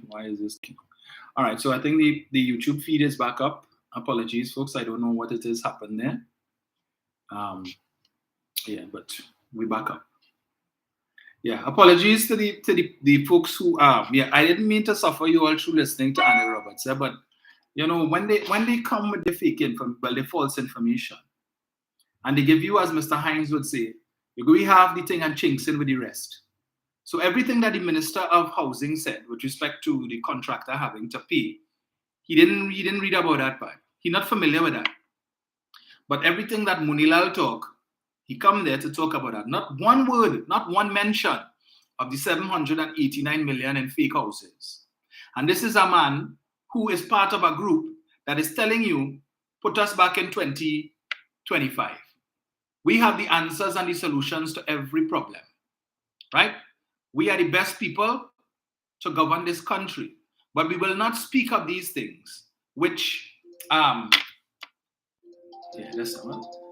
Why is this? All right, so I think the YouTube feed is back up. Apologies, folks. I don't know what it is happened there. Yeah, but we're back up. Yeah, apologies to the folks who yeah, I didn't mean to suffer you all through listening to Annie Roberts, but you know, when they come with the fake the false information, and they give you, as Mr. Hines would say, we have the thing and chinks in with the rest. So everything that the Minister of Housing said with respect to the contractor having to pay, he didn't read about that part. He's not familiar with that. But everything that Munilal talk, he come there to talk about that. Not one word, not one mention of the 789 million in fake houses. And this is a man who is part of a group that is telling you, put us back in 2025. We have the answers and the solutions to every problem, right? We are the best people to govern this country, but we will not speak of these things, which,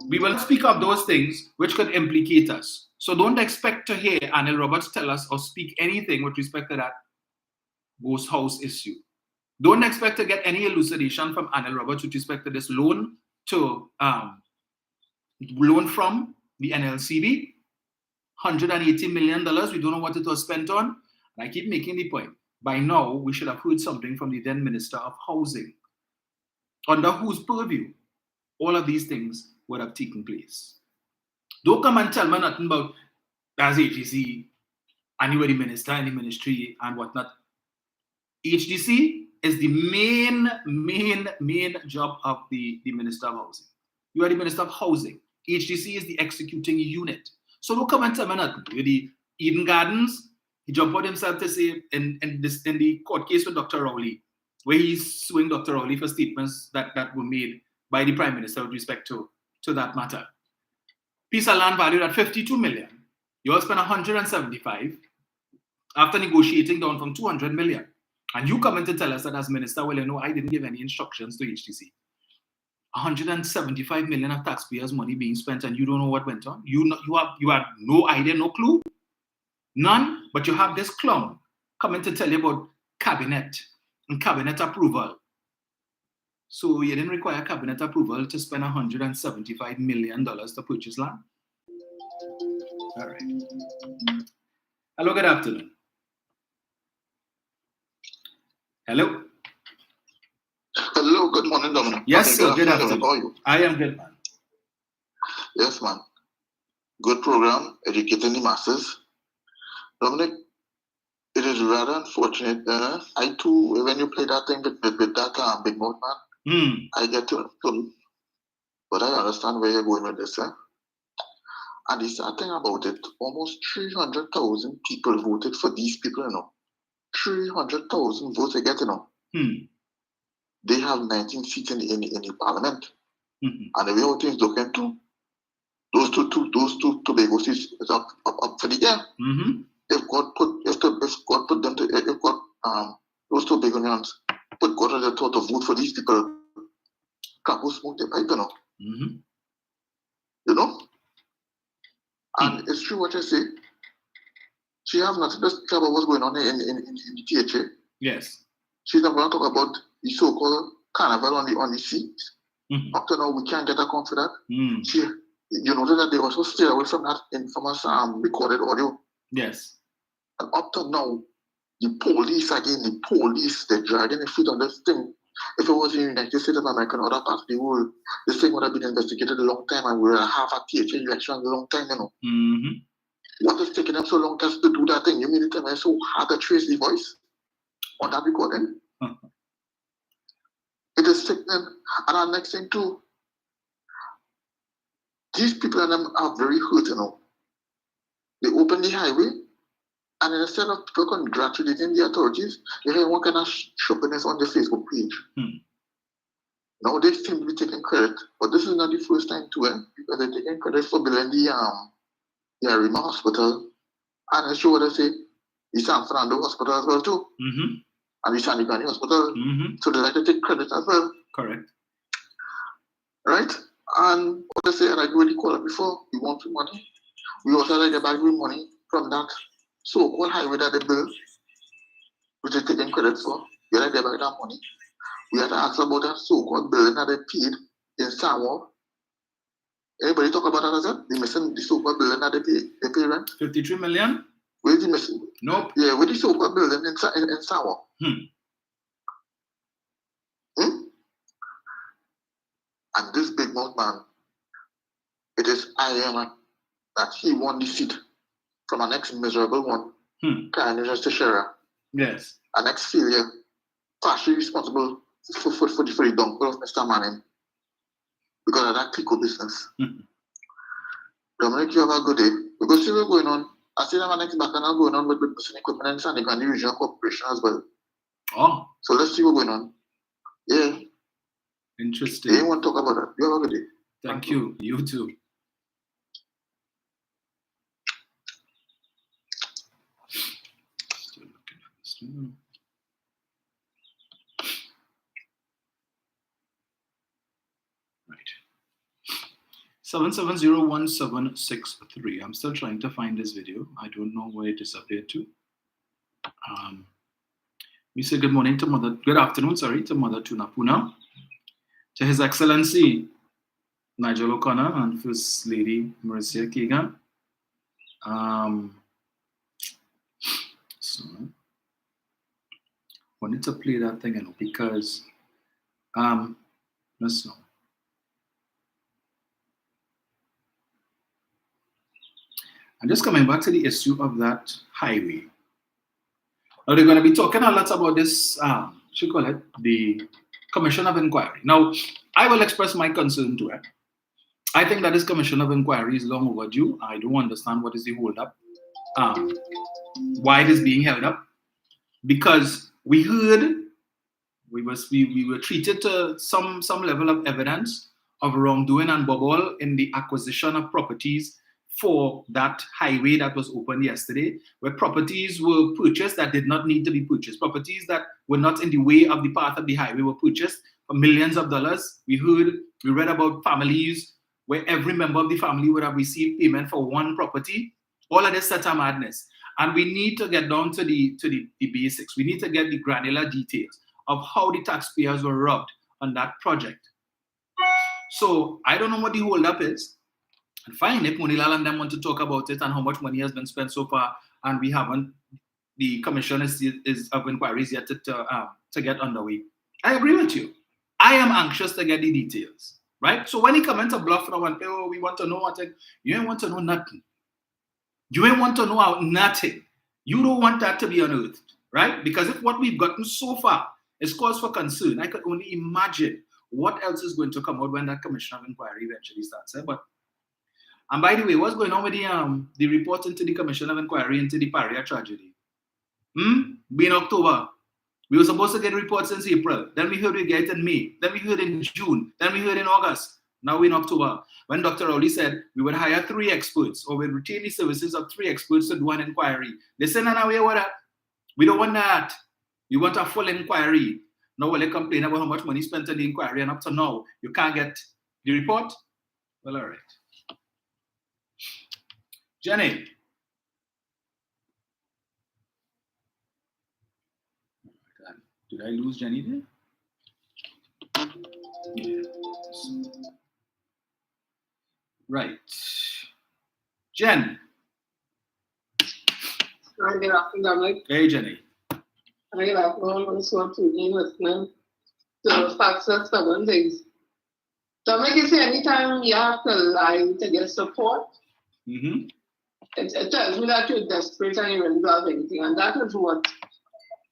we will speak of those things which could implicate us. So don't expect to hear Anil Roberts tell us or speak anything with respect to that ghost house issue. Don't expect to get any elucidation from Anil Roberts with respect to this loan from the NLCB, $180 million. We don't know what it was spent on. And I keep making the point. By now, we should have heard something from the then Minister of Housing, under whose purview all of these things would have taken place. Don't come and tell me nothing about as HDC, anybody minister, any ministry, and whatnot. HDC is the main job of the Minister of Housing. You are the Minister of Housing. HDC is the executing unit. So don't come and tell me nothing. With the Eden Gardens, he jumped out himself to say in the court case with Dr. Rowley, where he's suing Dr. Rowley for statements that were made by the Prime Minister with respect to that matter. Piece of land valued at 52 million. You all spent 175 after negotiating down from 200 million. And you come in to tell us that as minister, well, you know, I didn't give any instructions to HTC. 175 million of taxpayers' money being spent, and you don't know what went on. You have no idea, no clue, none. But you have this clown coming to tell you about cabinet and cabinet approval. So you didn't require cabinet approval to spend $175 million to purchase land. All right. Hello, good afternoon. Hello. Hello, good morning, Dominic. Yes, sir, good afternoon. How are you? I am good, man. Yes, man. Good program, educating the masses. Dominic, it is rather unfortunate. I too, when you play that thing with that big mouth man, I get to but I understand where you're going with this. And the sad thing about it, almost 300,000 people voted for these people, you know. 300,000 votes they get, you know. They have 19 seats in the parliament. And the way how things looking too, those two Tobago seats is up for the year. If God put them to, if God those Tobagonians put God on the thought to vote for these people, Capo smoke the pipe, you know. You know? And it's true what you say. She has nothing to talk about what's going on in the THA. Yes. She's not going to talk about the so-called carnival on the seats. Up to now, we can't get her confident. You notice that they also stay away from that infamous recorded audio. Yes. And up to now, the police, they're dragging their feet on this thing. If it was in the United States of America and other parts of the world, this thing would have been investigated a long time and we would have a THA election a long time, you know. What is taking them so long just to do that thing? You mean it is so hard to trace the voice on that recording? It is sickening. And our next thing too, these people and them are very hurt, you know. They open the highway, and instead of people congratulating the authorities, you hear one kind of sharpness on the Facebook page. Now they seem to be taking credit, but this is not the first time too, because they're taking credit for building the Arima Hospital, and I show what I say, the San Fernando Hospital as well too, and the San Nicani Hospital. So they like to take credit as well. Correct. Right? And what I say, and I already called it before, we want money. We also like to get back with money from that so-called highway that they built which is taking credit for. You like they buy that money. We have to ask about that so-called building that they paid in Samoa. Anybody talk about that as well? They missing the so-called building that they pay rent? 53 million? Where is the missing? Nope. Yeah, where the so-called building in Samoa? And this big mouth man, it is ironic that he won the seat from an ex-miserable one, Kanye Teixeira. Yes. An ex-failure, partially responsible for the downfall of Mr. Manning because of that Clico business. Dominic, you have a good day. Because see what's going on. I see them an ex-bacchanal going on with Missing Equipment and Sonic and the regional corporation as well. Oh. So let's see what's going on. Yeah. Interesting. Yeah, you want to talk about that. You have a good day. Thank you. You too. Still looking for this one. Right. 7701763. I'm still trying to find this video. I don't know where it disappeared to. We say good morning to good afternoon, to Mother Tunapuna, to His Excellency Nigel O'Connor and First Lady Marcia Keegan. So I wanted to play that thing because let's know. I'm just coming back to the issue of that highway. Now they're going to be talking a lot about this, the Commission of Inquiry. Now, I will express my concern to it. I think that this Commission of Inquiry is long overdue. I don't understand what is the hold up, why it is being held up. Because we heard, we were treated to some level of evidence of wrongdoing and bubble in the acquisition of properties for that highway that was opened yesterday, where properties were purchased that did not need to be purchased. Properties that were not in the way of the path of the highway were purchased for millions of dollars. We read about families where every member of the family would have received payment for one property. All of this such a madness. And we need to get down to the basics. We need to get the granular details of how the taxpayers were robbed on that project. So I don't know what the hold up is. And fine, if Monilal and them want to talk about it and how much money has been spent so far, and we haven't, the commission is of inquiries yet to get underway. I agree with you. I am anxious to get the details, right? So when he comments a bluff now and say, oh, we want to know what it, you ain't want to know nothing. You ain't want to know out nothing. You don't want that to be unearthed, right? Because if what we've gotten so far is cause for concern, I could only imagine what else is going to come out when that commission of inquiry eventually starts. And by the way, what's going on with the report into the Commission of Inquiry into the Paria tragedy? In October. We were supposed to get reports since April. Then we heard we get it in May. Then we heard in June. Then we heard in August. Now we're in October. When Dr. Rowley said we would hire 3 experts or we'd retain the services of 3 experts to do an inquiry. They said, no, we don't want that. We want a full inquiry. Now will they complain about how much money spent on the inquiry and up to now you can't get the report? Well, all right. Jenny. Did I lose Jenny there? Yes. Right. Jen. Good afternoon, Dominic. Hey, Jenny. Good afternoon. I just want to be listening to facts and stubborn things. Dominic, you say anytime you have to lie to get support, it tells me that you're desperate and you don't have anything. And that is what,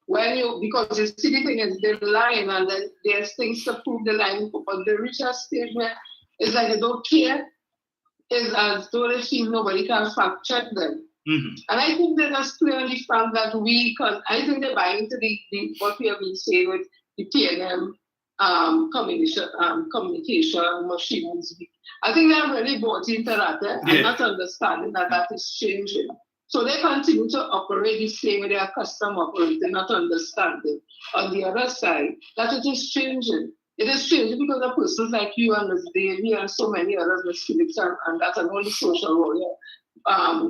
because you see the thing is they're lying and then there's things to prove the lying, but they reach a stage where it's like they don't care. It's as though they feel nobody can fact check them. And I think they're just clearly found that I think they're buying into the what we have been saying with the PNM communication machines. I think they have really bought into that and not understanding that is changing. So they continue to operate the same way their custom operates, not understanding. On the other side, that it is changing. It is changing because of persons like you and Ms. Davy and so many others, Ms. Phillips and that's an only social warrior,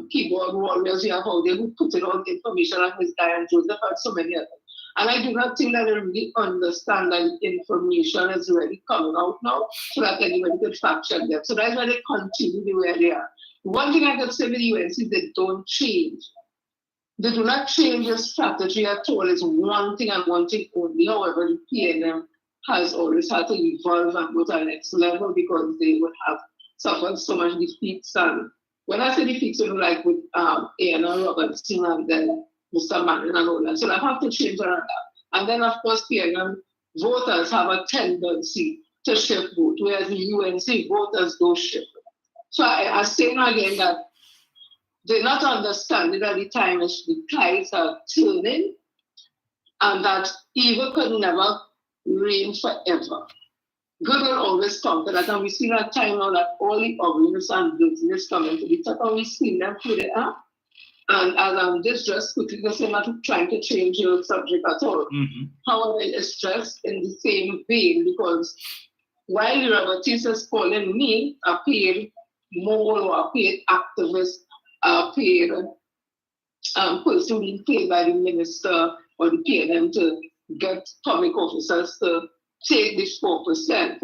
keyboard warriors, you have how they would put in all the information and Ms. Diane Joseph and so many others. And I do not think that they really understand that information is really coming out now so that anybody could fact check them. So that's why they continue the way they are. One thing I could say with the UNC, they don't change. They do not change their strategy at all. It's one thing and one thing only. However, the PNM has always had to evolve and go to the next level because they would have suffered so much defeats. And when I say defeats, like with A.N. Robertson and then Mr. Manning and all that. So I have to change around that. And then, of course, PNM voters have a tendency to shift vote, whereas the UNC voters don't shift. So I say now again that they not understanding that the time is the tides are turning and that evil could never reign forever. Good will always conquer that, and we see that time now that all the ugliness and business coming to the top, and we see them who they are. And as this just quickly, the same not trying to change your subject at all. Mm-hmm. However, it's just in the same vein because while the Robertson is calling me a paid mogul or a paid activist, a paid person being paid by the minister or the PNM to get public officers to take this 4%.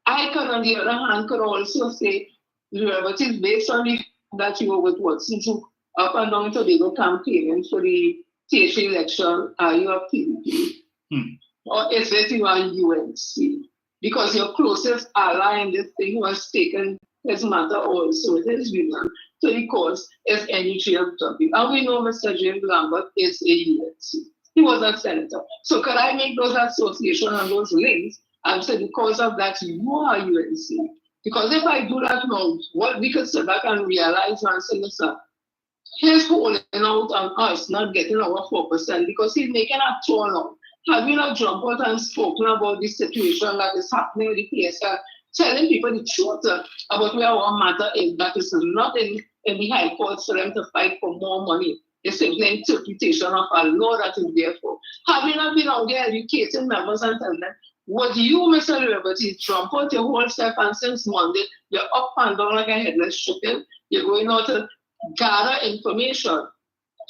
I can, on the other hand, could also say the Robertson based on the that you were with Watson to up and down Tobago campaigning for the THA election, are you a PDP? Or is it you are UNC? Because your closest ally in this thing who has taken his matter also, his women, to the cause is NUGFW. And we know Mr. James Lambert is a UNC. He was a senator. So could I make those associations and those links and say because of that you are UNC? Because if I do that now, what we could sit back and realize and say, listen, he's holding out on us not getting our 4% because he's making a toll now. Have you not jumped out and spoken about this situation that is happening with the PSL, telling people the truth about where our matter is, that is not in the high courts for them to fight for more money. It's simply interpretation of a law that is there for. Have you not been out there educating members and telling them, what you, Mr. Liberty, jump out your whole self and since Monday, you're up and down like a headless chicken. You're going out to gather information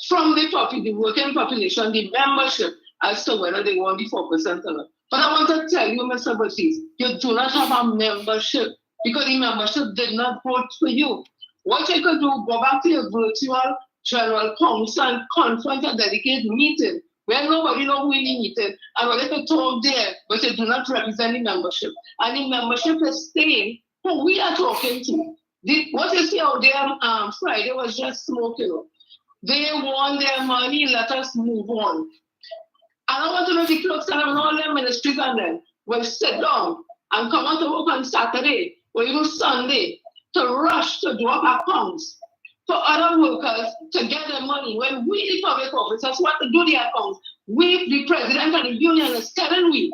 from the working population, the membership, as to whether they want the 4% or not. But I want to tell you, Mr. Batiste, you do not have a membership because the membership did not vote for you. What you could do, go back to your virtual general council and confront a dedicated meeting where nobody knows who is meeting, and we're going to talk there, but they do not represent the membership. And the membership is saying who we are talking to. What you see out there Friday was just smoking. They want their money, let us move on. And I want to know the clerks and all their ministries and them will sit down and come out to work on Saturday or even Sunday to rush to drop accounts for other workers to get their money when we, the public officers, want to do the accounts. We, the president of the union, is telling we,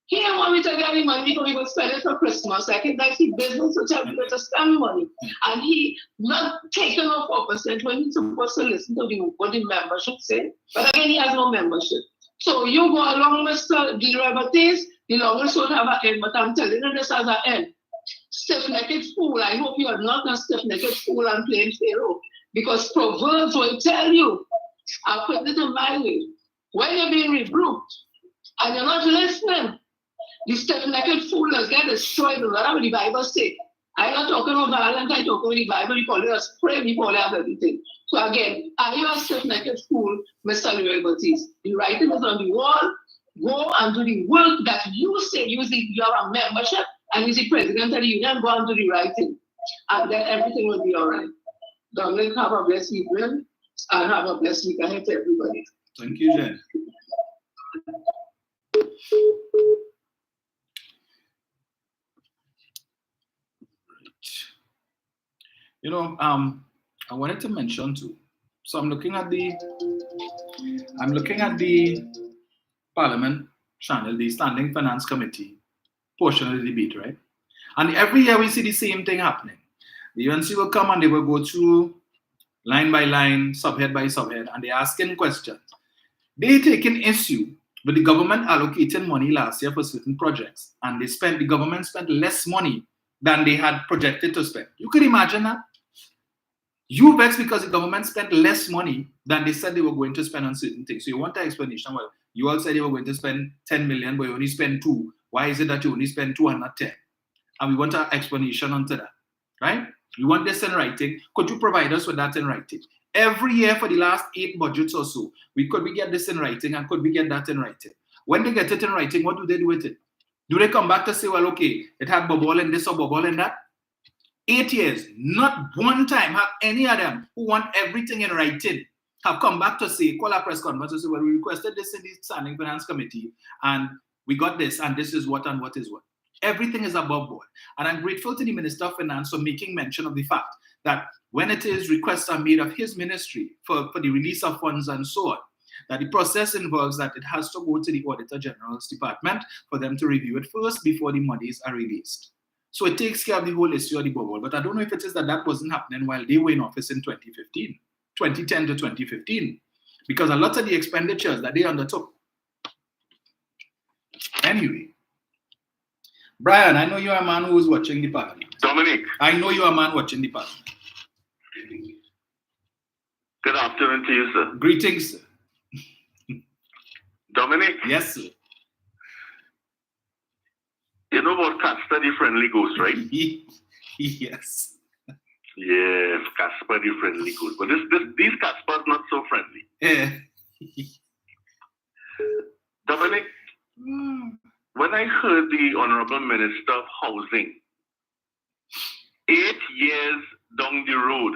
he don't want me to get the money because we will spend it for Christmas. I think that's the business to tell people to spend money. And he not taking off 4% when he's supposed to listen to what the membership say. But again, he has no membership. So you go along, Mr. The Robertson, the longest would have an end, but I'm telling you this as an end. Stiff-necked fool. I hope you are not a stiff-necked fool and playing Pharaoh. Because Proverbs will tell you, I'll put it in my way, when you're being rebuked and you're not listening, the stiff-necked fool will get destroyed. Whatever the Bible says. I'm not talking about violence, I'm talking about the Bible. We call it a spray before they have everything. So again, are you a stiff-necked fool, Mr. Liberties? The writing is on the wall. Go and do the work that you say you have a membership and you're the president of the union. Go and do the writing. And then everything will be all right. Dominic, have a blessed evening and have a blessed week ahead to everybody. Thank you, Jen. You know, I wanted to mention too. So I'm looking at the Parliament channel, the Standing Finance Committee portion of the debate, right? And every year we see the same thing happening. The UNC will come and they will go through line by line, subhead by subhead, and they're asking questions. They taking issue with the government allocating money last year for certain projects, and the government spent less money than they had projected to spend. You could imagine that. You vexed because the government spent less money than they said they were going to spend on certain things. So you want an explanation? Well, you all said you were going to spend 10 million, but you only spend 2. Why is it that you only spend 2 and not 10? And we want an explanation onto that, right? We want this in writing. Could you provide us with that in writing? Every year for the last 8 budgets or so, we get this in writing and could we get that in writing? When they get it in writing, what do they do with it? Do they come back to say, well, okay, it had bubble in this or bubble in that? 8 years, not one time have any of them who want everything in writing have come back to say, call a press conference and say, well, we requested this in the Standing Finance Committee and we got this and this is what and what is what. Everything is above board. And I'm grateful to the Minister of Finance for making mention of the fact that when it is requests are made of his ministry for the release of funds and so on, that the process involves that it has to go to the Auditor General's department for them to review it first before the monies are released. So it takes care of the whole issue of the bubble. But I don't know if it is that wasn't happening while they were in office in 2010 to 2015, because a lot of the expenditures that they undertook. Anyway, Brian, I know you're a man who is watching the parliament. Dominic. I know you're a man watching the parliament. Good afternoon to you, sir. Greetings, sir. Dominic. Yes, sir. You know about Casper the Friendly Ghost, right? Yes. Yes, Casper the Friendly Ghost. But these Caspers not so friendly. Yeah. Dominic, when I heard the Honorable Minister of Housing, 8 years down the road,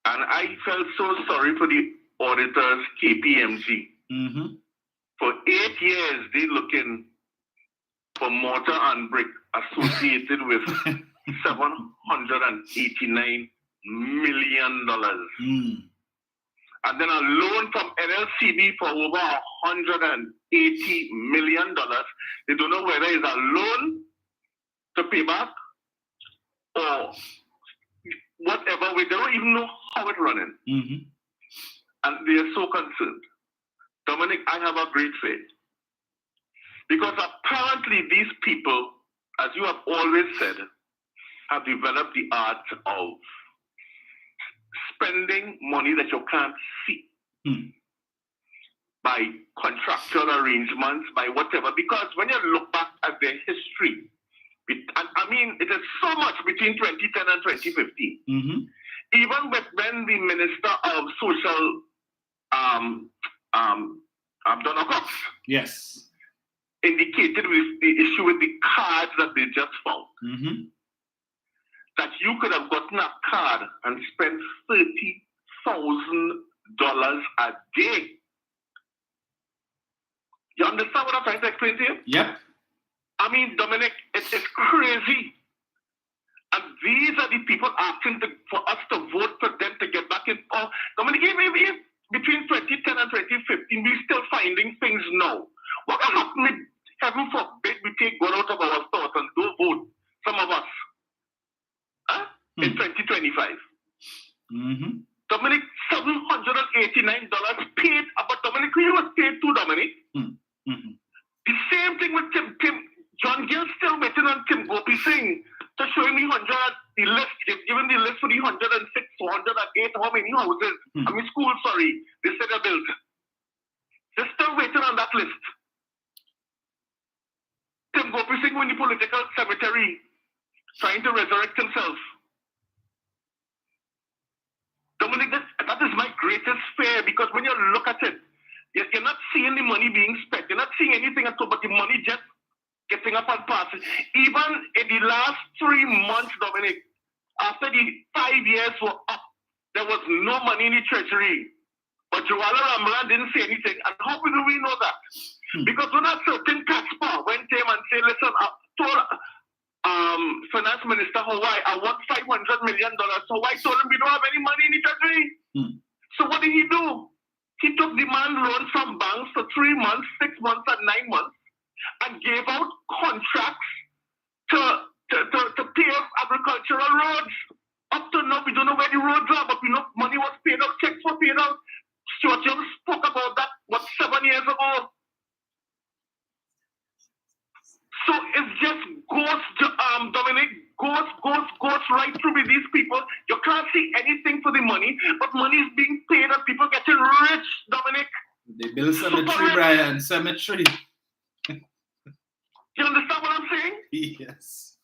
and I felt so sorry for the auditors, KPMG. For 8 years, they looking for mortar and brick associated with $789 million. And then a loan from NLCB for over $180 million. They don't know whether it's a loan to pay back or whatever. They don't even know how it's running. And they are so concerned. Dominic, I have a great faith. Because apparently these people, as you have always said, have developed the art of spending money that you can't see by contractual arrangements, by whatever. Because when you look back at their history, I mean, it is so much between 2010 and 2015. Even when the Minister of Social, Abdullah Cox, yes, indicated with the issue with the cards that they just found, that you could have gotten a card and spent $30,000 a day. You understand what I'm trying to explain to you? Yep. I mean, Dominic, it's crazy. And these are the people asking for us to vote for them to get back in power. Dominic, even between 2010 and 2015, we're still finding things now. What will happen if, heaven forbid, we take God out of our thoughts and don't vote, some of us, in 2025? Dominic, $789 paid, but Dominic, who was paid to, Dominic? The same thing with Tim. John Gill still waiting on Tim Gopi Singh to show him the list, given the list for the 106, 108, how many houses, schools, sorry, they said are built. They're still waiting on that list. Tim Gopi Singh in the political cemetery, trying to resurrect himself. Dominic, that is my greatest fear, because when you look at it, you're not seeing the money being spent. You're not seeing anything at all, but the money just getting up and passing. Even in the last 3 months, Dominic, after the 5 years were up, there was no money in the treasury. But Joala Ramalan didn't say anything. And how do we know that? Because when a certain Casper went to him and said, listen, I told Finance Minister Hawaii, I want $500 million. So Hawaii told him we don't have any money in the treasury. So what did he do? He took demand loans from banks for 3 months, 6 months, and 9 months, and gave out contracts to pave agricultural roads. Up to now, we don't know where the roads are, but we know money was paid out, checks were paid out. Stuart Young spoke about that, 7 years ago? So it's just Dominic, goes goes right through with these people. You can't see anything for the money, but money is being paid and people getting rich, Dominic. They build cemetery, Brian, cemetery. You understand what I'm saying? Yes.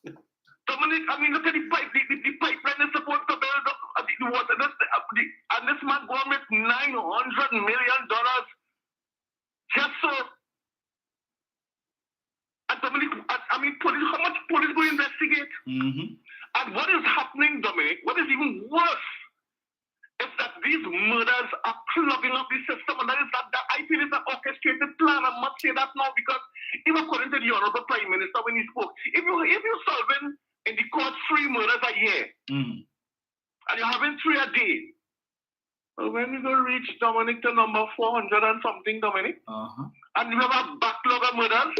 Dominic, I mean, look at the pipeline is supposed to build up the water. And this man going with $900 million just so. And Dominic, I mean, police, how much police will investigate? Mm-hmm. And what is happening, Dominic, what is even worse is that these murders are plugging up the system, and that I feel it's an orchestrated plan. I must say that now, because even according to the Honorable Prime Minister when he spoke, if you're solving in the court 3 murders a year, and you're having 3 a day, well, when we go reach, Dominic, to number 400 and something, Dominic, and we have a backlog of murders,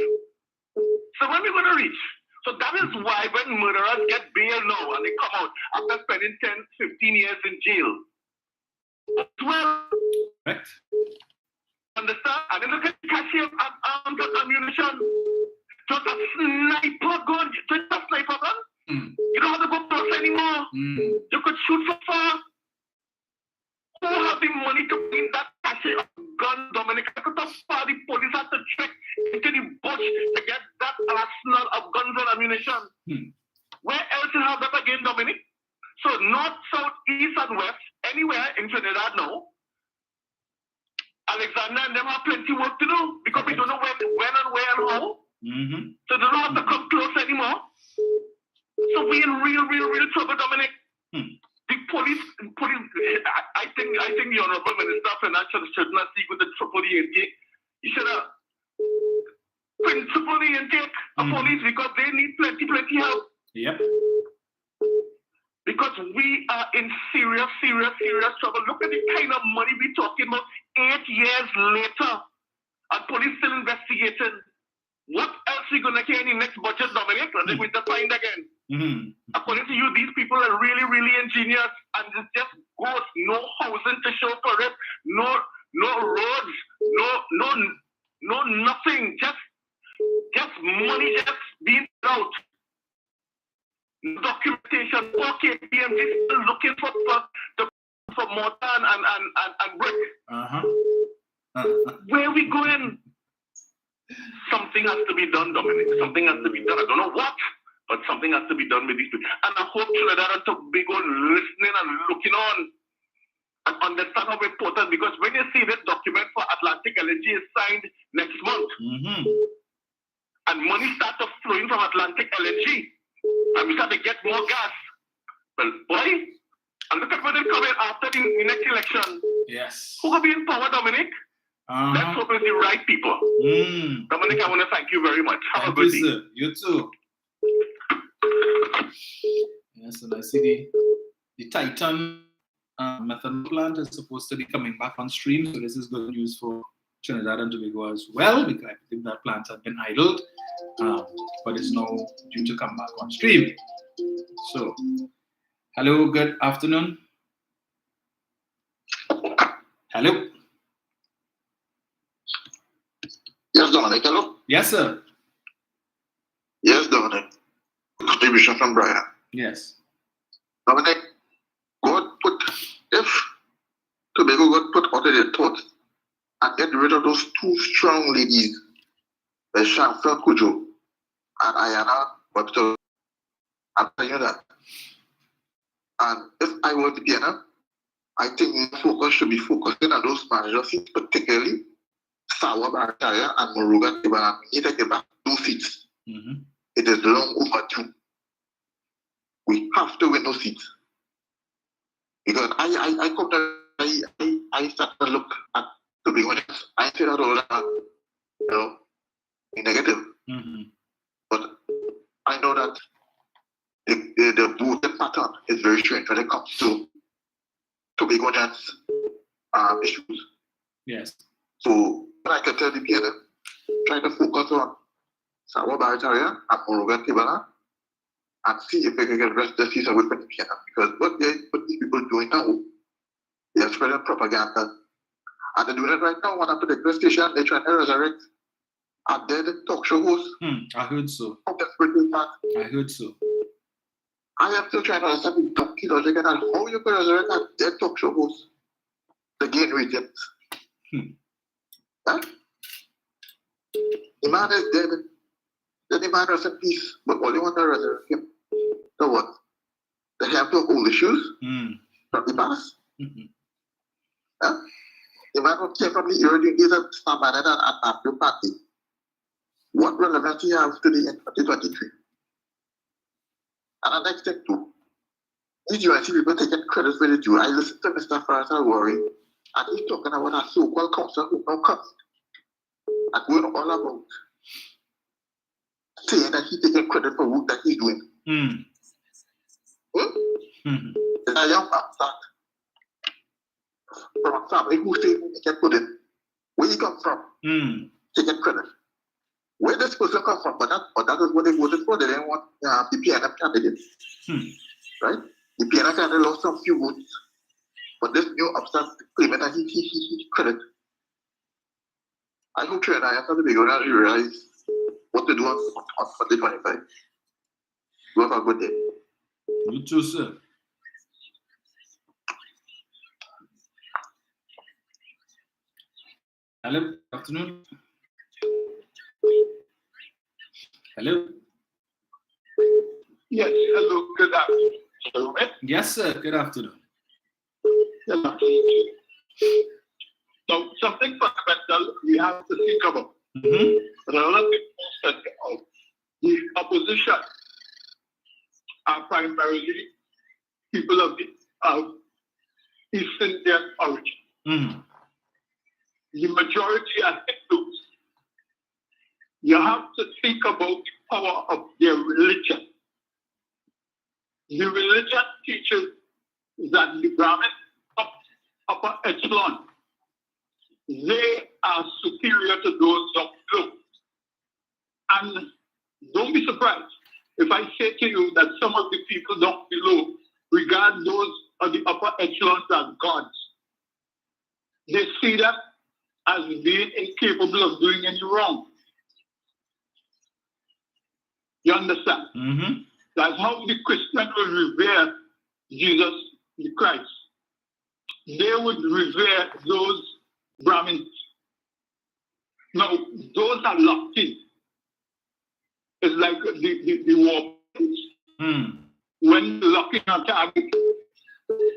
so when we going to reach? So that is why when murderers get bail now and they come out after spending 10, 15 years in jail, well, right. Understand? And then look at the cashier and arms and ammunition. Just a sniper gun. Just a sniper gun. You don't have to go close anymore. You could shoot so far. Who have the money to bring that cashier gun, Dominic? Look at how far the police have to trek into the bush to get that arsenal of guns and ammunition. Where else you have that again, Dominic? So north, south, east, and west, anywhere in Trinidad now, Alexander and them have plenty work to do because we don't know when and where and how. So they don't have to come close anymore. So we're in real trouble, Dominic. The police. I think the Honorable Minister of Finance should not speak with the triple intake. He should have principal the intake of police because they need plenty help. Yep. Because we are in serious trouble. Look at the kind of money we're talking about 8 years later. And police still investigating. What else are we going to get in the next budget, Dominic? And then we define again. According to you, these people are really ingenious. And it just goes. No housing to show for it. No roads. No nothing. Just money just being out. Documentation, okay, PMG still looking for mortar and brick. Where are we going? Something has to be done, Dominic. Something has to be done. I don't know what, but something has to be done with these people. And I hope Trinidad and Tobago listening and looking on and understand how important, because when you see this document for Atlantic LNG is signed next month, and money starts flowing from Atlantic LNG, and we start to get more gas. Well, boy, and look at where they're coming after the next election. Yes. Who will be in power, Dominic? Let's hope it's the right people. Dominic, I want to thank you very much. Have a good day. Sir. You too. Yes, and I see the Titan methanol plant is supposed to be coming back on stream, so this is good news for Trinidad and Tobago as well, because I think that plant had been idled, but is now due to come back on stream. So, hello, good afternoon. Hello. Yes, Dominic, hello? Yes, sir. Yes, Dominic. Contribution from Brian. Yes. Dominic, if Tobago got put out of their thoughts and get rid of those 2 strong ladies, the Shamsa Kujo and Ayana Webster, I'm telling you that. And if I were to be I think my focus should be focusing on those manager seats, particularly Sawa Barataria and Moruga Tibana. We need to get back 2 seats. It is long overdue. We have to win those seats. Because I come to, I start to look at the big ones. I say that all that, negative. But I know that the voting pattern is very strange when it comes to Tobagonians issues. Yes. So I can tell the PNM, try to focus on Sawa Barataria and Moruga Tibana and see if they can get rest the season with the PNM. Because what these people doing now, they are spreading propaganda. And they're doing it right now. One after the press station, they're trying to resurrect a dead talk show host. I heard so. How desperate is that? I heard so. I am still trying to understand the donkey logic and how you can resurrect a dead talk show host to gain ratings. Huh? The man is dead. Then the man rests in peace. But all you want to resurrect him. So what? They have to hold issues from the past. Huh? The man who came from the era during these Samarin and Matthew party. What relevance he has today in 2023? And the next thing too, these UNC people taking credit for the Jew. I listened to Mr. Faraz Al-Wari, and he's talking about a so-called council who now comes and going all about saying that he's taking credit for work that he's doing. There's a young man start from a family who say he can put in. Where he come from? Taking credit. Where this person come from? But that is what they voted for. They didn't want the PNM candidate. Right? The PNM candidate lost some few votes. But this new upstart claiming that he credit. I hope Trinidad and Tobago now realize what to do on 2025. You have a good day. You too, sir. Hello, good afternoon. Hello. Yes, hello, good afternoon. Yes, sir. Good afternoon. So something fundamental we have to think about. Relative to the opposition are primarily people of East Indian origin. The majority are Hindus. You have to think about the power of their religion. The religion teaches that the Brahmin upper echelon, they are superior to those of below. And don't be surprised if I say to you that some of the people down below regard those of the upper echelons as gods. They see that as being incapable of doing any wrong. You understand? That's how the Christian will revere Jesus the Christ. They would revere those Brahmins. Now, those are locked in. It's like the war. When locking a target,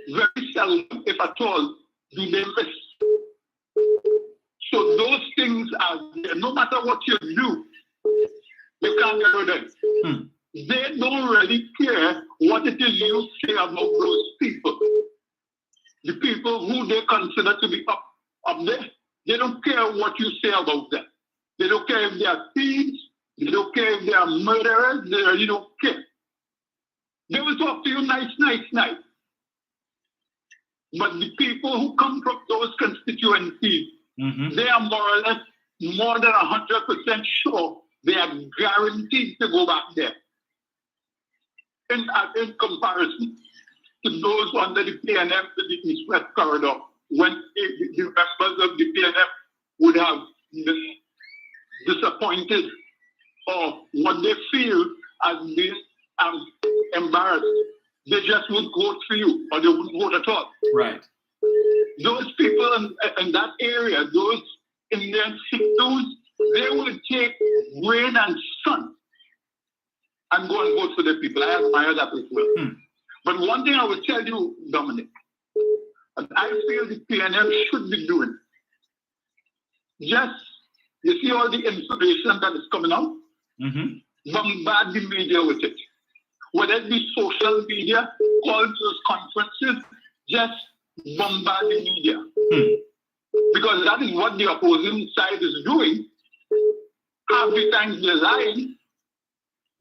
very seldom, if at all, do they miss. So those things are there. No matter what you do, they can't get rid of it. They don't really care what it is you say about those people. The people who they consider to be up there, they don't care what you say about them. They don't care if they are thieves. They don't care if they are murderers. They really don't care. They will talk to you nice. But the people who come from those constituencies, they are more or less more than 100% sure they are guaranteed to go back there. In comparison to those under the PNM, the East-West corridor, when the members of the PNM would have been disappointed or what they feel as being embarrassed, they just would vote for you or they wouldn't vote at all. Right. Those people in that area, those Indian Hindus, they would take rain and sun and go and vote for the people. I admire that as well. But one thing I will tell you, Dominic, and I feel the PNM should be doing, just, you see all the information that is coming out? Bombard the media with it. Whether it be social media, call those conferences, just bombard the media. Because that is what the opposing side is doing. Half the times they're lying,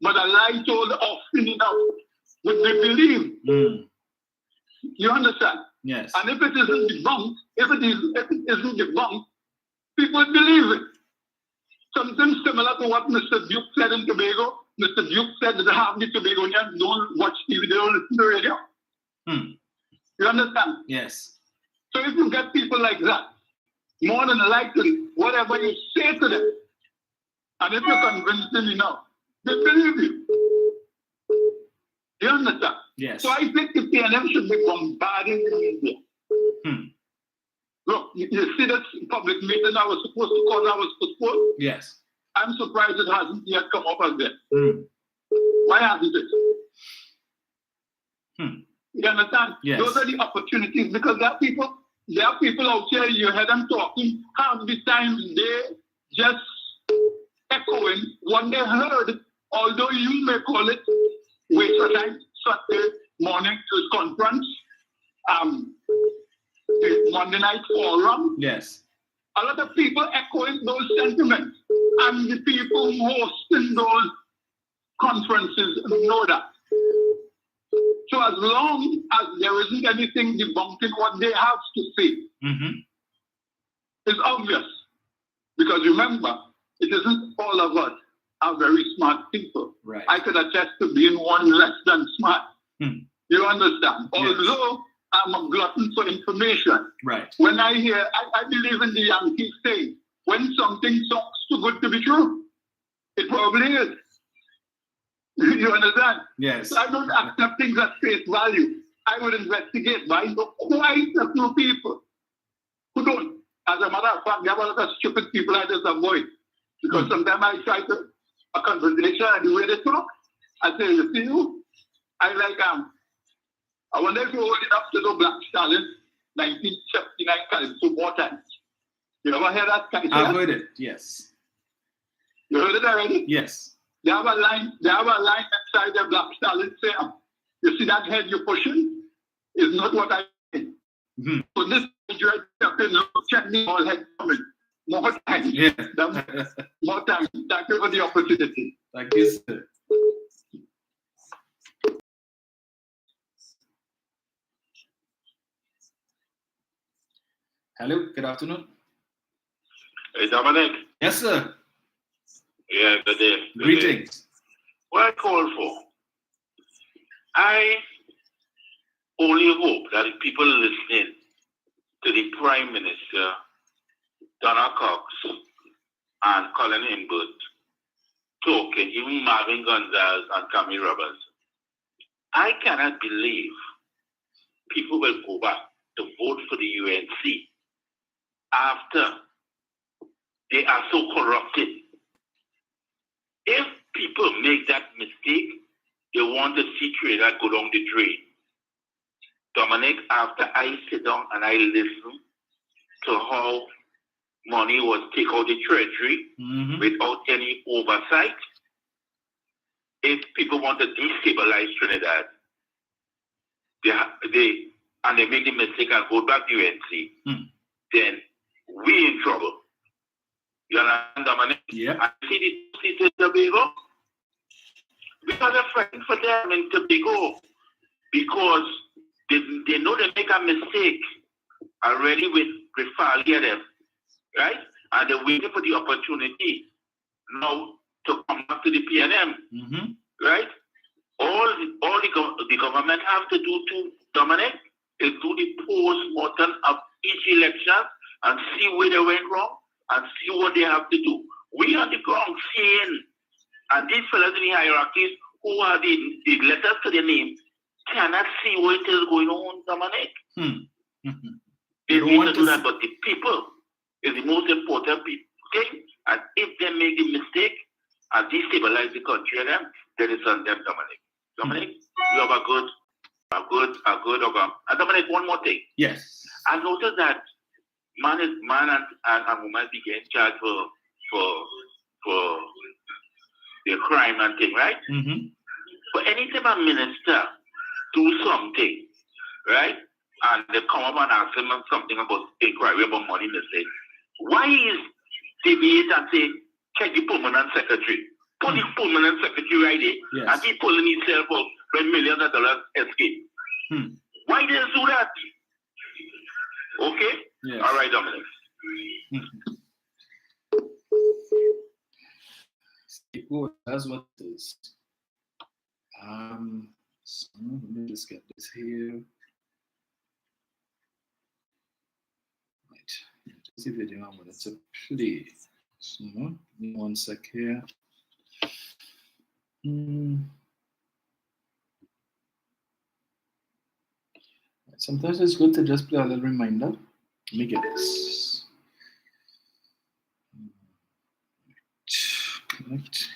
but a lie told often enough would be believed. You understand? Yes. And if it isn't debunked, if it isn't debunked, people believe it. Something similar to what Mr. Duke said in Tobago. Mr. Duke said that half the Tobagonians don't watch TV, they don't listen to radio. You understand? Yes. So if you get people like that, more than likely, whatever you say to them, and if you're convincing enough, they believe you. You understand? Yes. So I think the PNM should be bombarding the media. Look, you see that public meeting I was supposed to call, I was postponed? Yes. I'm surprised it hasn't yet come up again. Why hasn't it? You understand? Yes. Those are the opportunities, because there are people out here, you hear them talking, half the time they just echoing what they heard, although you may call it wait for time, Saturday morning news conference, the Monday night forum. Yes. A lot of people echoing those sentiments, and the people hosting those conferences know that. So as long as there isn't anything debunking what they have to say, it's obvious. Because remember, it isn't all of us are very smart people. Right. I could attest to being one less than smart. You understand? Yes. Although I'm a glutton for information. Right. When I hear, I believe in the Yankee saying, when something sounds too good to be true, it probably is. You understand? Yes. So I don't accept things at face value. I would investigate, but I know quite a few people who don't. As a matter of fact, there are a lot of stupid people I just avoid. Because sometimes I try to a conversation and the way they talk, I say, you see you? I wonder if you're old enough to know Black Stalin, 1979 Calypso more times. You ever hear that? I've heard it, yes. You heard it already? Yes. They have a line inside the Black Stalin saying, you see that head you're pushing is not what I think. So this check me all head coming. More time. Yeah. More time. Thank you for the opportunity. Thank you, sir. Hello, good afternoon. Hey, Dominic. Yes, sir. Yeah, good day. Greetings. What I call for, I only hope that the people listening to the Prime Minister, Donna Cox, and Colin Imbert talking, even Marvin Gonzalez and Camille Roberts, I cannot believe people will go back to vote for the UNC after they are so corrupted. If people make that mistake, they want to see Trinidad go down the drain. Dominic, after I sit down and I listen to how money was taken out of the treasury without any oversight, if people want to destabilize Trinidad, they make the mistake and vote back to UNC, then we in trouble. You understand, Dominic? Yeah. I see the Tobago. We are fighting for them in Tobago because they know they make a mistake already with Rafale, right? And they're waiting for the opportunity now to come back to the PNM, right? All the government have to do to Dominic is do the post-mortem of each election and see where they went wrong and see what they have to do. We on the ground seeing, and these fellows in the hierarchies who are the letters to the name cannot see what is going on, Dominic. They need to do that, but the people is the most important thing. And if they make the mistake and destabilize the country, then it's on them, Dominic. Dominic, you have a good. And Dominic, one more thing. Yes. I noticed that man and woman begin charge for their crime and thing, right? But anytime a minister do something, right, and they come up and ask him something about inquiry about money mistake, why is debate and say check the permanent secretary? Put the permanent secretary right there, and he pulling himself up when millions of dollars escape. Why they do that? Okay? Yes. All right, Dominic. That's what it is. So let me just get this here. Right. This is the video I wanted to play. So, give me 1 sec here. Sometimes it's good to just play a little reminder. Let me get this. Connect.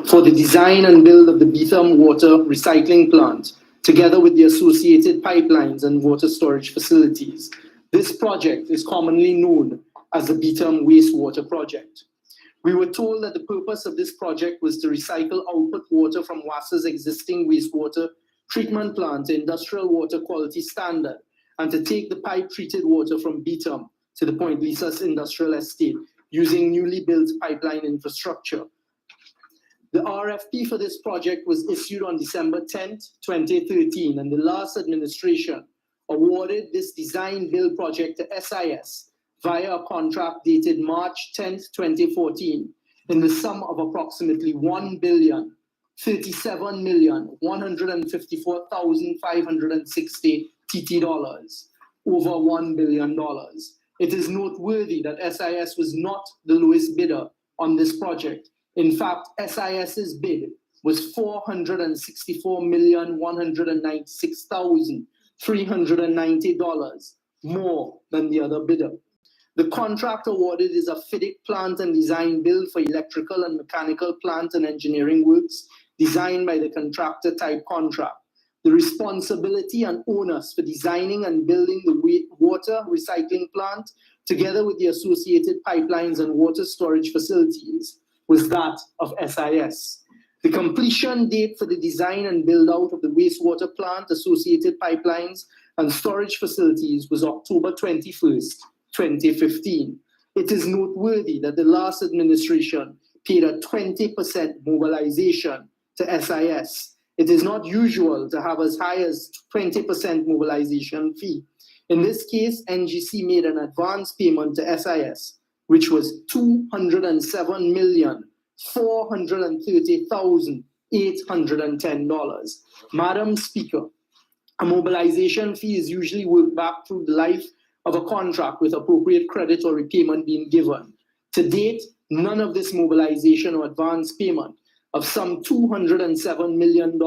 For the design and build of the Betham water recycling plant, together with the associated pipelines and water storage facilities. This project is commonly known as the Betham Wastewater Project. We were told that the purpose of this project was to recycle output water from WASA's existing wastewater treatment plant to industrial water quality standard, and to take the pipe-treated water from Betham to the Point Lisas industrial estate using newly built pipeline infrastructure. The RFP for this project was issued on December 10th, 2013, and the last administration awarded this design-build project to SIS via a contract dated March 10th, 2014, in the sum of approximately $1,037,154,560 TT dollars, over $1 billion. It is noteworthy that SIS was not the lowest bidder on this project. In fact, SIS's bid was $464,196,390, more than the other bidder. The contract awarded is a FIDIC plant and design build for electrical and mechanical plant and engineering works designed by the contractor type contract. The responsibility and onus for designing and building the water recycling plant, together with the associated pipelines and water storage facilities, was that of SIS. The completion date for the design and build out of the wastewater plant, associated pipelines, and storage facilities was October 21st, 2015. It is noteworthy that the last administration paid a 20% mobilization to SIS. It is not usual to have as high as 20% mobilization fee. In this case, NGC made an advance payment to SIS, which was $207,430,810. Madam Speaker, a mobilization fee is usually worked back through the life of a contract with appropriate credit or repayment being given. To date, none of this mobilization or advance payment of some $207 million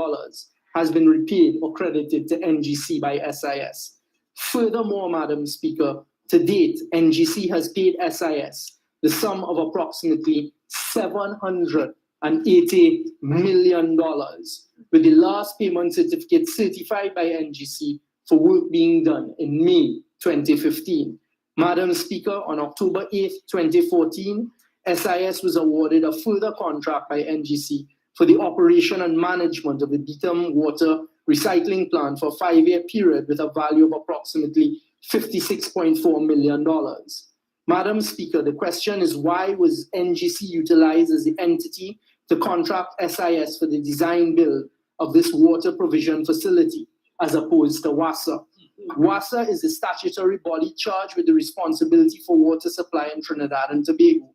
has been repaid or credited to NGC by SIS. Furthermore, Madam Speaker, to date, NGC has paid SIS the sum of approximately $780 million, with the last payment certificate certified by NGC for work being done in May 2015. Madam Speaker, on October 8, 2014, SIS was awarded a further contract by NGC for the operation and management of the Betham water recycling plant for a 5-year period with a value of approximately $56.4 million. Madam Speaker, the question is, why was NGC utilized as the entity to contract SIS for the design build of this water provision facility, as opposed to WASA? WASA is the statutory body charged with the responsibility for water supply in Trinidad and Tobago.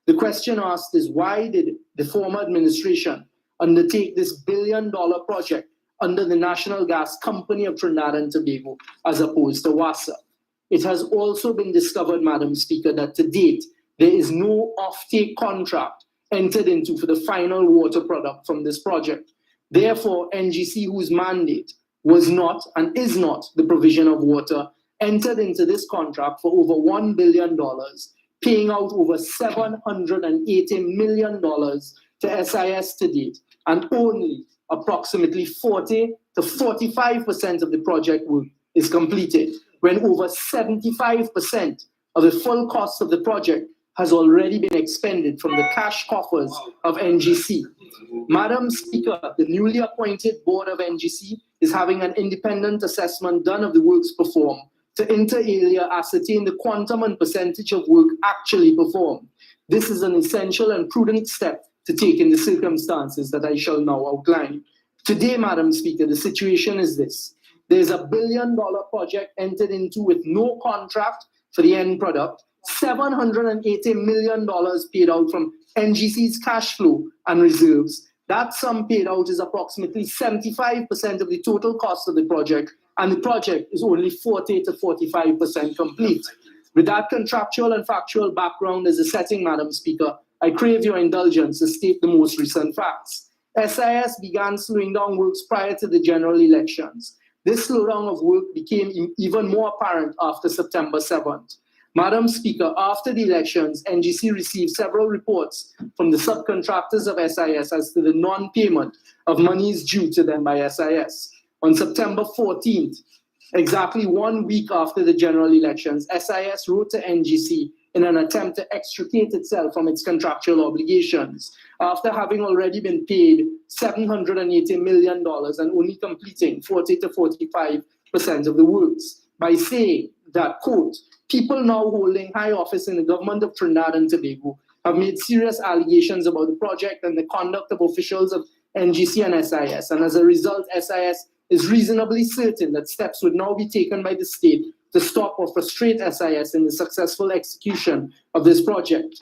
The question asked is, why did the former administration undertake this billion-dollar project under the National Gas Company of Trinidad and Tobago, as opposed to WASA? It has also been discovered, Madam Speaker, that to date, there is no off-take contract entered into for the final water product from this project. Therefore, NGC, whose mandate was not and is not the provision of water, entered into this contract for over $1 billion, paying out over $780 million to SIS to date, and only approximately 40 to 45% of the project work is completed, when over 75% of the full cost of the project has already been expended from the cash coffers of NGC. Madam Speaker, the newly appointed board of NGC is having an independent assessment done of the works performed to inter alia ascertain the quantum and percentage of work actually performed. This is an essential and prudent step to take in the circumstances that I shall now outline. Today, Madam Speaker, the situation is this. There's a billion-dollar project entered into with no contract for the end product, $780 million paid out from NGC's cash flow and reserves. That sum paid out is approximately 75% of the total cost of the project, and the project is only 40 to 45% complete. With that contractual and factual background as a setting, Madam Speaker, I crave your indulgence to state the most recent facts. SIS began slowing down works prior to the general elections. This slowdown of work became even more apparent after September 7th. Madam Speaker, after the elections, NGC received several reports from the subcontractors of SIS as to the non-payment of monies due to them by SIS. On September 14th, exactly 1 week after the general elections, SIS wrote to NGC in an attempt to extricate itself from its contractual obligations after having already been paid $780 million and only completing 40 to 45% of the works by saying that, quote, people now holding high office in the government of Trinidad and Tobago have made serious allegations about the project and the conduct of officials of NGC and SIS, and as a result, SIS is reasonably certain that steps would now be taken by the state to stop or frustrate SIS in the successful execution of this project.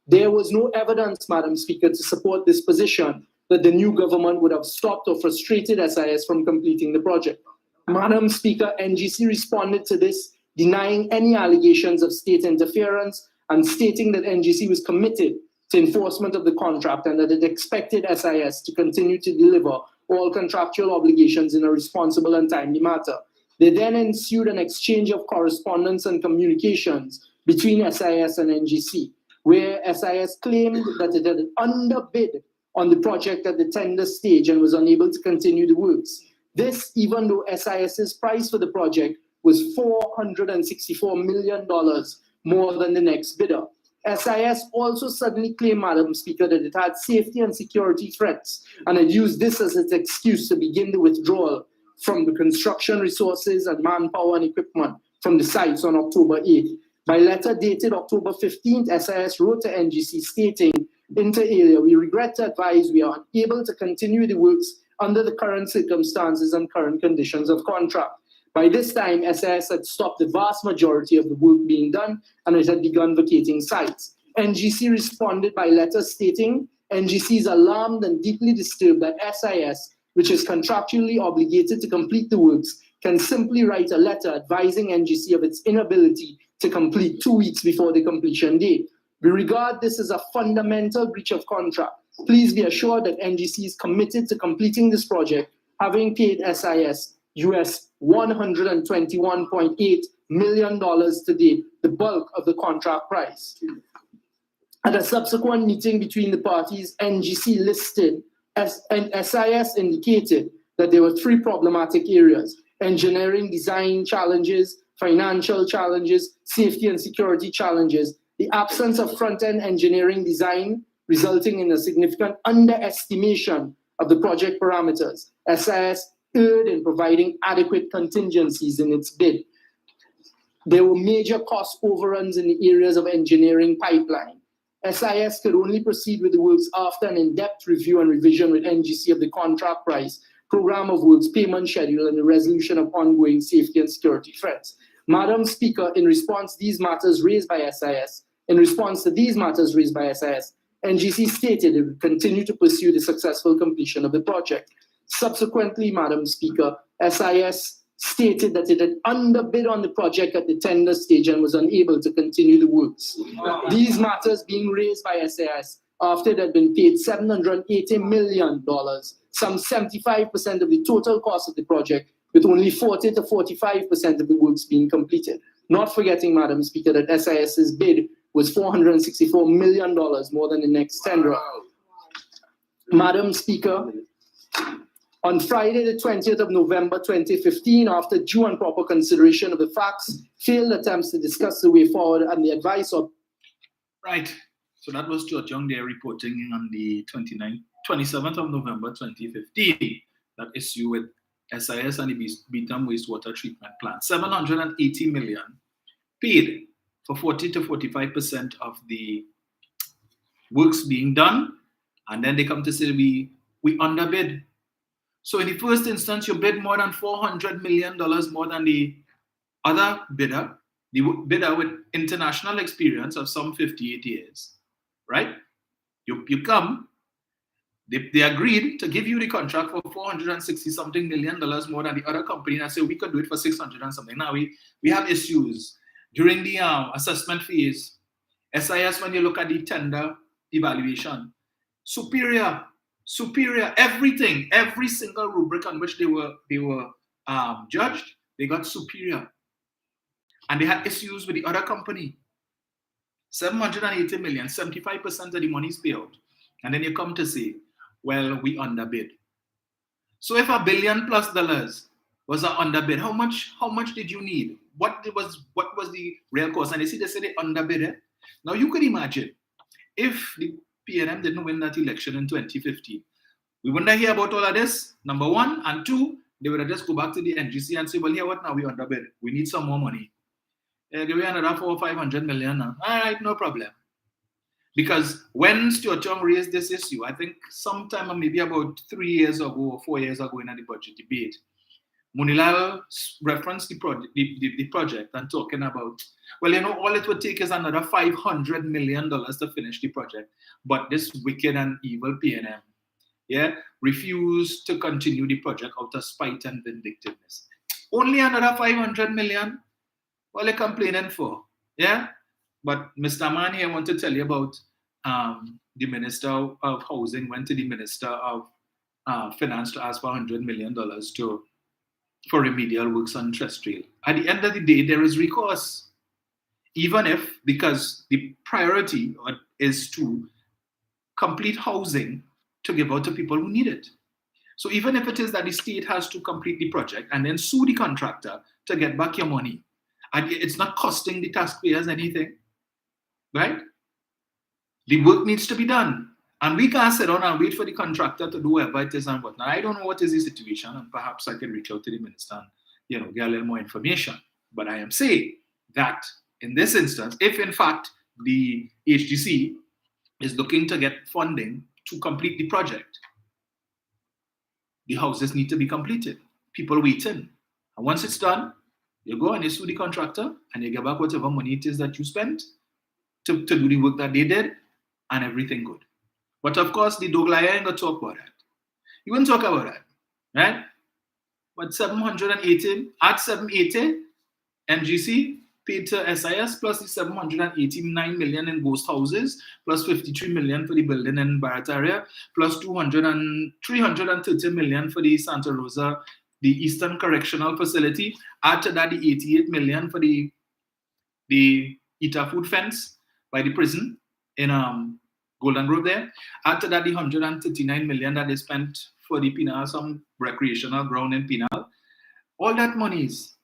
There was no evidence, Madam Speaker, to support this position that the new government would have stopped or frustrated SIS from completing the project. Madam Speaker, NGC responded to this, denying any allegations of state interference and stating that NGC was committed to enforcement of the contract and that it expected SIS to continue to deliver all contractual obligations in a responsible and timely manner. There then ensued an exchange of correspondence and communications between SIS and NGC, where SIS claimed that it had underbid on the project at the tender stage and was unable to continue the works. This, even though SIS's price for the project was $464 million more than the next bidder. SIS also suddenly claimed, Madam Speaker, that it had safety and security threats and had used this as its excuse to begin the withdrawal from the construction resources and manpower and equipment from the sites on October 8th. By letter dated October 15th, SIS wrote to NGC stating, inter alia, we regret to advise we are unable to continue the works under the current circumstances and current conditions of contract. By this time, SIS had stopped the vast majority of the work being done and it had begun vacating sites. NGC responded by letter stating, NGC is alarmed and deeply disturbed that SIS, which is contractually obligated to complete the works, can simply write a letter advising NGC of its inability to complete 2 weeks before the completion date. We regard this as a fundamental breach of contract. Please be assured that NGC is committed to completing this project, having paid SIS US $121.8 million to date, the bulk of the contract price. At a subsequent meeting between the parties, NGC listed and SIS indicated that there were 3 problematic areas: engineering design challenges, financial challenges, safety and security challenges, the absence of front-end engineering design resulting in a significant underestimation of the project parameters. SIS erred in providing adequate contingencies in its bid. There were major cost overruns in the areas of engineering pipeline. SIS could only proceed with the works after an in-depth review and revision with NGC of the contract price, program of works, payment schedule, and the resolution of ongoing safety and security threats. Madam Speaker, in response to these matters raised by SIS, NGC stated it would continue to pursue the successful completion of the project. Subsequently, Madam Speaker, SIS stated that it had underbid on the project at the tender stage and was unable to continue the works. These matters being raised by SIS after it had been paid $780 million, some 75% of the total cost of the project, with only 40 to 45% of the works being completed. Not forgetting, Madam Speaker, that SIS's bid was $464 million more than the next tenderer. Madam Speaker, on Friday, the 20th of November 2015, after due and proper consideration of the facts, failed attempts to discuss the way forward and the advice of... Right. So that was George Young there reporting on the 27th of November 2015, that issue with SIS and the Beetham Wastewater Treatment Plant. $780 million paid for 40 to 45% of the works being done, and then they come to say we underbid. So in the first instance, you bid more than $400 million more than the other bidder, the bidder with international experience of some 58 years, right? You come, they agreed to give you the contract for $460-something million more than the other company, and say we could do it for 600 and something. Now we have issues. During the assessment phase, SIS, when you look at the tender evaluation, superior superior, everything, every single rubric on which they were judged, they got superior. And they had issues with the other company. 780 million, 75% of the money is paid out. And then you come to say, well, we underbid. So if $1 billion+ was an underbid, how much did you need? What was the real cost? And you see, they say they underbid it. Now you could imagine if the PNM didn't win that election in 2015, we wouldn't hear about all of this, number one. And two, they would have just go back to the NGC and say, well, here what now? We underbid. We need some more money. Give me another 400 or 500 million now. All right, no problem. Because when Stuart Young raised this issue, I think sometime maybe about 3 years ago or 4 years ago in the budget debate, Munilal referenced the project and talking about, well, you know, all it would take is another $500 million to finish the project. But this wicked and evil PNM, refused to continue the project out of spite and vindictiveness. Only another 500 million? What are you complaining for? Yeah? But Mr. Man here want to tell you about the Minister of Housing went to the Minister of Finance to ask for $100 million for remedial works on Terrestrial. At the end of the day, there is recourse. Even if, because the priority is to complete housing to give out to people who need it. So even if it is that the state has to complete the project and then sue the contractor to get back your money, and it's not costing the taxpayers anything, right? The work needs to be done. And we can't sit down and wait for the contractor to do whatever it is and whatnot. I don't know what is the situation, and perhaps I can reach out to the minister and get a little more information. But I am saying that in this instance, if in fact the HGC is looking to get funding to complete the project, the houses need to be completed. People waiting. And once it's done, you go and you sue the contractor and you get back whatever money it is that you spent to do the work that they did, and everything good. But of course, the Doglaya ain't gonna talk about that. You wouldn't talk about that, right? But 780, at 780, MGC paid to SIS plus the 789 million in ghost houses, plus 53 million for the building in Barataria, plus 330 million for the Santa Rosa, the Eastern Correctional Facility. Add to that the 88 million for the Ita food fence by the prison in Golden Grove there. Add to that the 139 million that they spent for the Pinal, some recreational ground in Pinal. All that monies.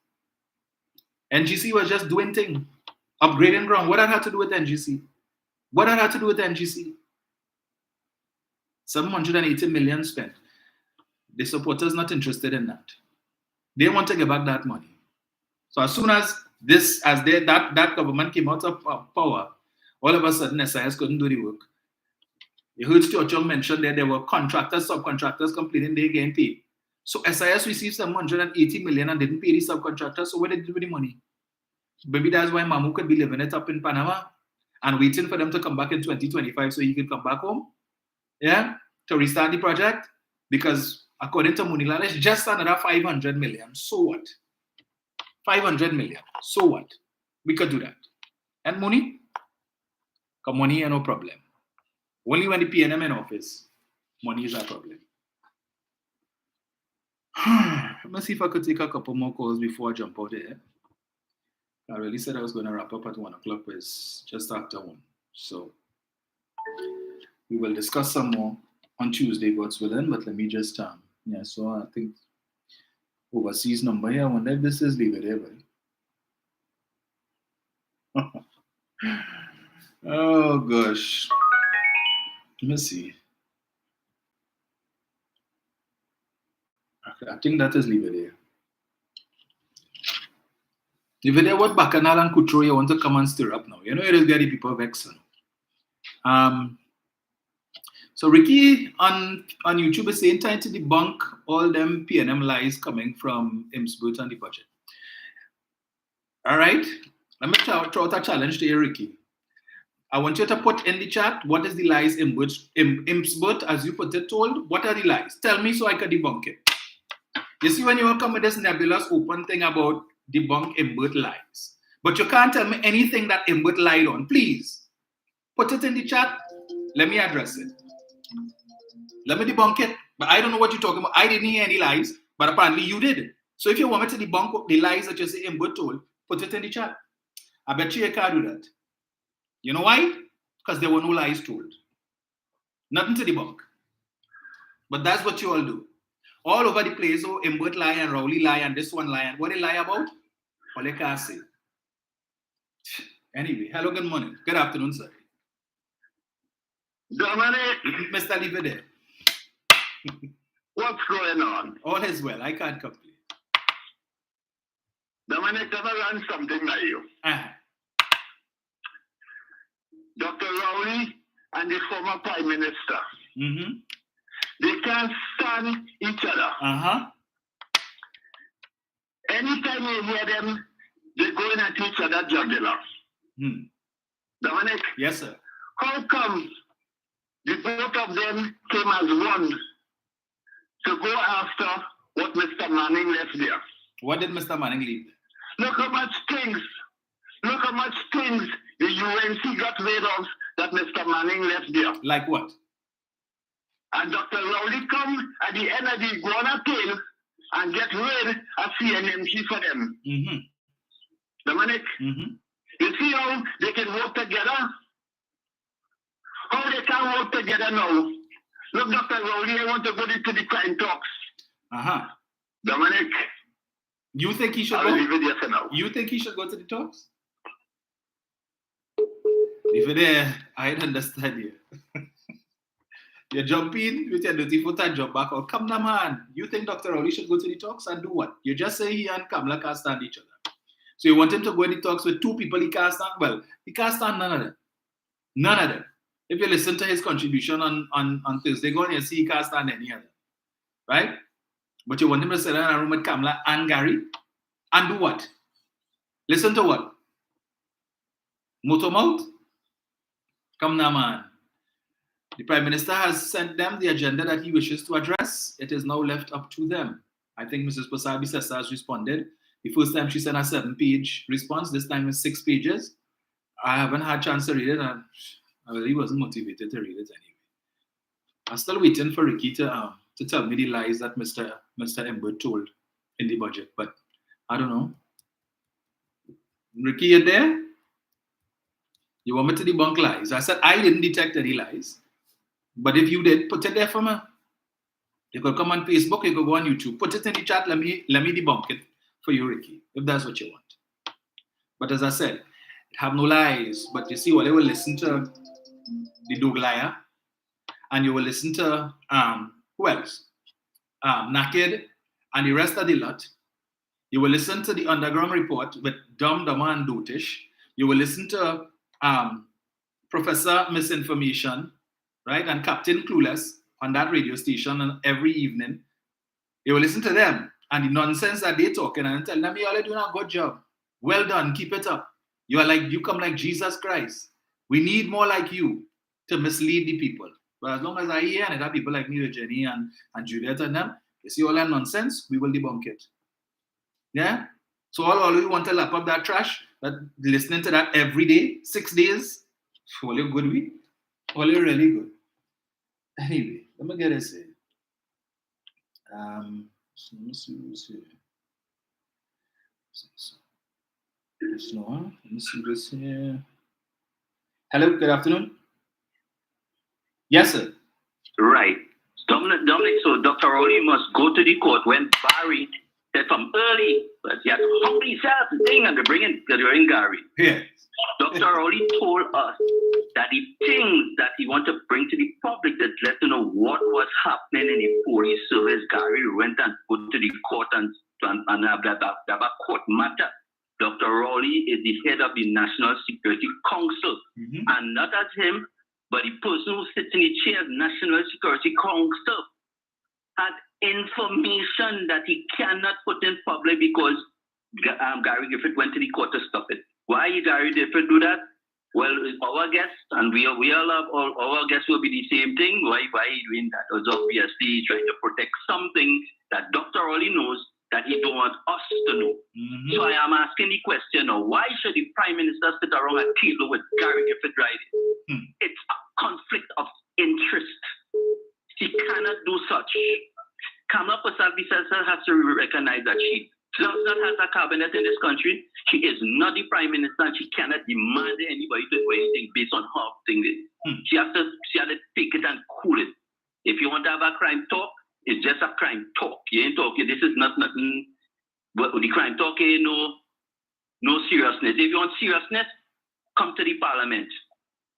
NGC was just doing things, upgrading ground. What that had to do with NGC? What that had to do with NGC? 780 million spent. The supporters not interested in that. They want to get back that money. So as soon as that government came out of power, all of a sudden SIS couldn't do the work. You heard Stuart Young mention that there were contractors, subcontractors complaining they getting paid. So SIS received 780 million and didn't pay the subcontractors. So what did they do with the money? Maybe that's why Mamu could be living it up in Panama and waiting for them to come back in 2025 so he could come back home, to restart the project. Because according to Munilal, it's just another 500 million. So what? 500 million. So what? We could do that. And money? Come money is no problem. Only when the PNM in office, money is a problem. Let me see if I could take a couple more calls before I jump out here. I really said I was going to wrap up at 1 o'clock, but it's just after 1. So we will discuss some more on Tuesday, God's willing. But let me just, so I think overseas number here. I wonder if this is leave it here, right? Oh, gosh. Let me see. I think that is leave it here. Leave it there. What Bacchanal and Kutro you want to come and stir up now? You know, it will get the people vexed. So Ricky on YouTube is saying time to debunk all them PNM lies coming from IMSBUT and the budget. All right, let me throw out a challenge to you, Ricky. I want you to put in the chat what is the lies IMSBUT, as you put it, told. What are the lies? Tell me so I can debunk it. You see, when you all come with this nebulous open thing about debunk IMSBUT lies, but you can't tell me anything that IMSBUT lied on. Please put it in the chat. Let me address it. Let me debunk it. But I don't know what you're talking about. I didn't hear any lies, but apparently you did. So if you want me to debunk the lies that you say Mbut told, put it in the chat. I bet you can't do that. You know why? Because there were no lies told. Nothing to debunk. But that's what you all do. All over the place, oh, Mbut lie and Rowley lie and this one lie. And what they lie about? All they can't say. Anyway, hello, good morning. Good afternoon, sir. Dominic, Mr. Leave there. what's going on? All is well. I can't complain. Dominic, can I learn something by you? Uh-huh. Dr. Rowley and the former Prime Minister, Mm-hmm. they can't stand each other. Uh-huh. Anytime you hear them, they're going at each other jugular. Hmm. Dominic, Yes, sir. how come the both of them came as one to go after what Mr. Manning left there? What did Mr. Manning leave? Look how much things the UNC got rid of that Mr. Manning left there. Like what? And Dr. Rowley come at the end of the Guana tail and get rid of CNMC for them. Mm-hmm. Dominic, Mm-hmm. you see how they can work together? How they can work together now? Look, Dr. Rowley, I want to go into the crime talks. Uh-huh. Dominic, You think he should I'll leave go? it there for now. You think he should go to the talks? If you're there, I don't understand you. You jump in with your dirty foot and jump back out. Come now, man. You think Dr. Rowley should go to the talks and do what? You just say he and Kamala can't stand each other. So you want him to go in the talks with two people he can't stand? Well, he can't stand none of them. None of them. If you listen to his contribution on Thursday, go and you see he can't stand any of them. Right? But you want him to sit in a room with Kamala and Gary and do what? Listen to what? Motor mouth? Come now, man. The Prime Minister has sent them the agenda that he wishes to address. It is now left up to them. I think Mrs. Posabi Sessa has responded. The first time she sent a 7-page response. This time it's 6 pages. I haven't had a chance to read it, and I really wasn't motivated to read it anyway. I'm still waiting for Ricky to tell me the lies that Mr. Mbut told in the budget, but I don't know. Ricky, you there? You want me to debunk lies? I said I didn't detect any lies. But if you did, put it there for me. You could come on Facebook, you could go on YouTube. Put it in the chat, let me debunk it for you, Ricky, if that's what you want. But as I said, it have no lies. But you see what, they will listen to the Dog Liar, and you will listen to, who else? Naked, and the rest of the lot. You will listen to the Underground Report with Dumb, Dumber, and Dotish. You will listen to Professor Misinformation, right, and Captain Clueless on that radio station, and every evening. You will listen to them and the nonsense that they're talking and tell them, you're doing a good job. Well done, keep it up. You come like Jesus Christ. We need more like you to mislead the people. But as long as I hear and I got people like me, Jenny and Juliet and them, you see all that nonsense, we will debunk it. Yeah? So all you want to lap up that trash, that listening to that every day, 6 days, all you good we? All you really good. Anyway, let me get this in. Let me see this here. Let me see this here. Hello, good afternoon. Yes, sir. Right. Dominic, so Dr. Rowley must go to the court when Barry said from early, but he had to humble himself thing and they're in Gary. Yeah. Dr. Rowley told us that the things that he wanted to bring to the public that let to know what was happening in the police service, Gary went and put to the court and have a court matter. Dr. Rowley is the head of the National Security Council, and not as him, but the person who sits in the chair of National Security Council had information that he cannot put in public because Gary Griffith went to the court to stop it. Why did Gary Griffith do that? Well, our guests, and we all have our guests will be the same thing. Why are you doing that? Because obviously he's trying to protect something that Dr. Rowley knows that he don't want us to know. So I am asking the question now, why should the Prime Minister sit around a table with Gary Griffith writing? It's a conflict of interest. He cannot Kamala Persad-Bissessar has to recognize that she does not have a cabinet in this country. She is not the prime minister, and she cannot demand anybody to do anything based on her thing. She has to take it and cool it. If you want to have a crime talk, it's just a crime talk. You ain't talking. This is not nothing. But the crime talk ain't no seriousness. If you want seriousness, come to the parliament.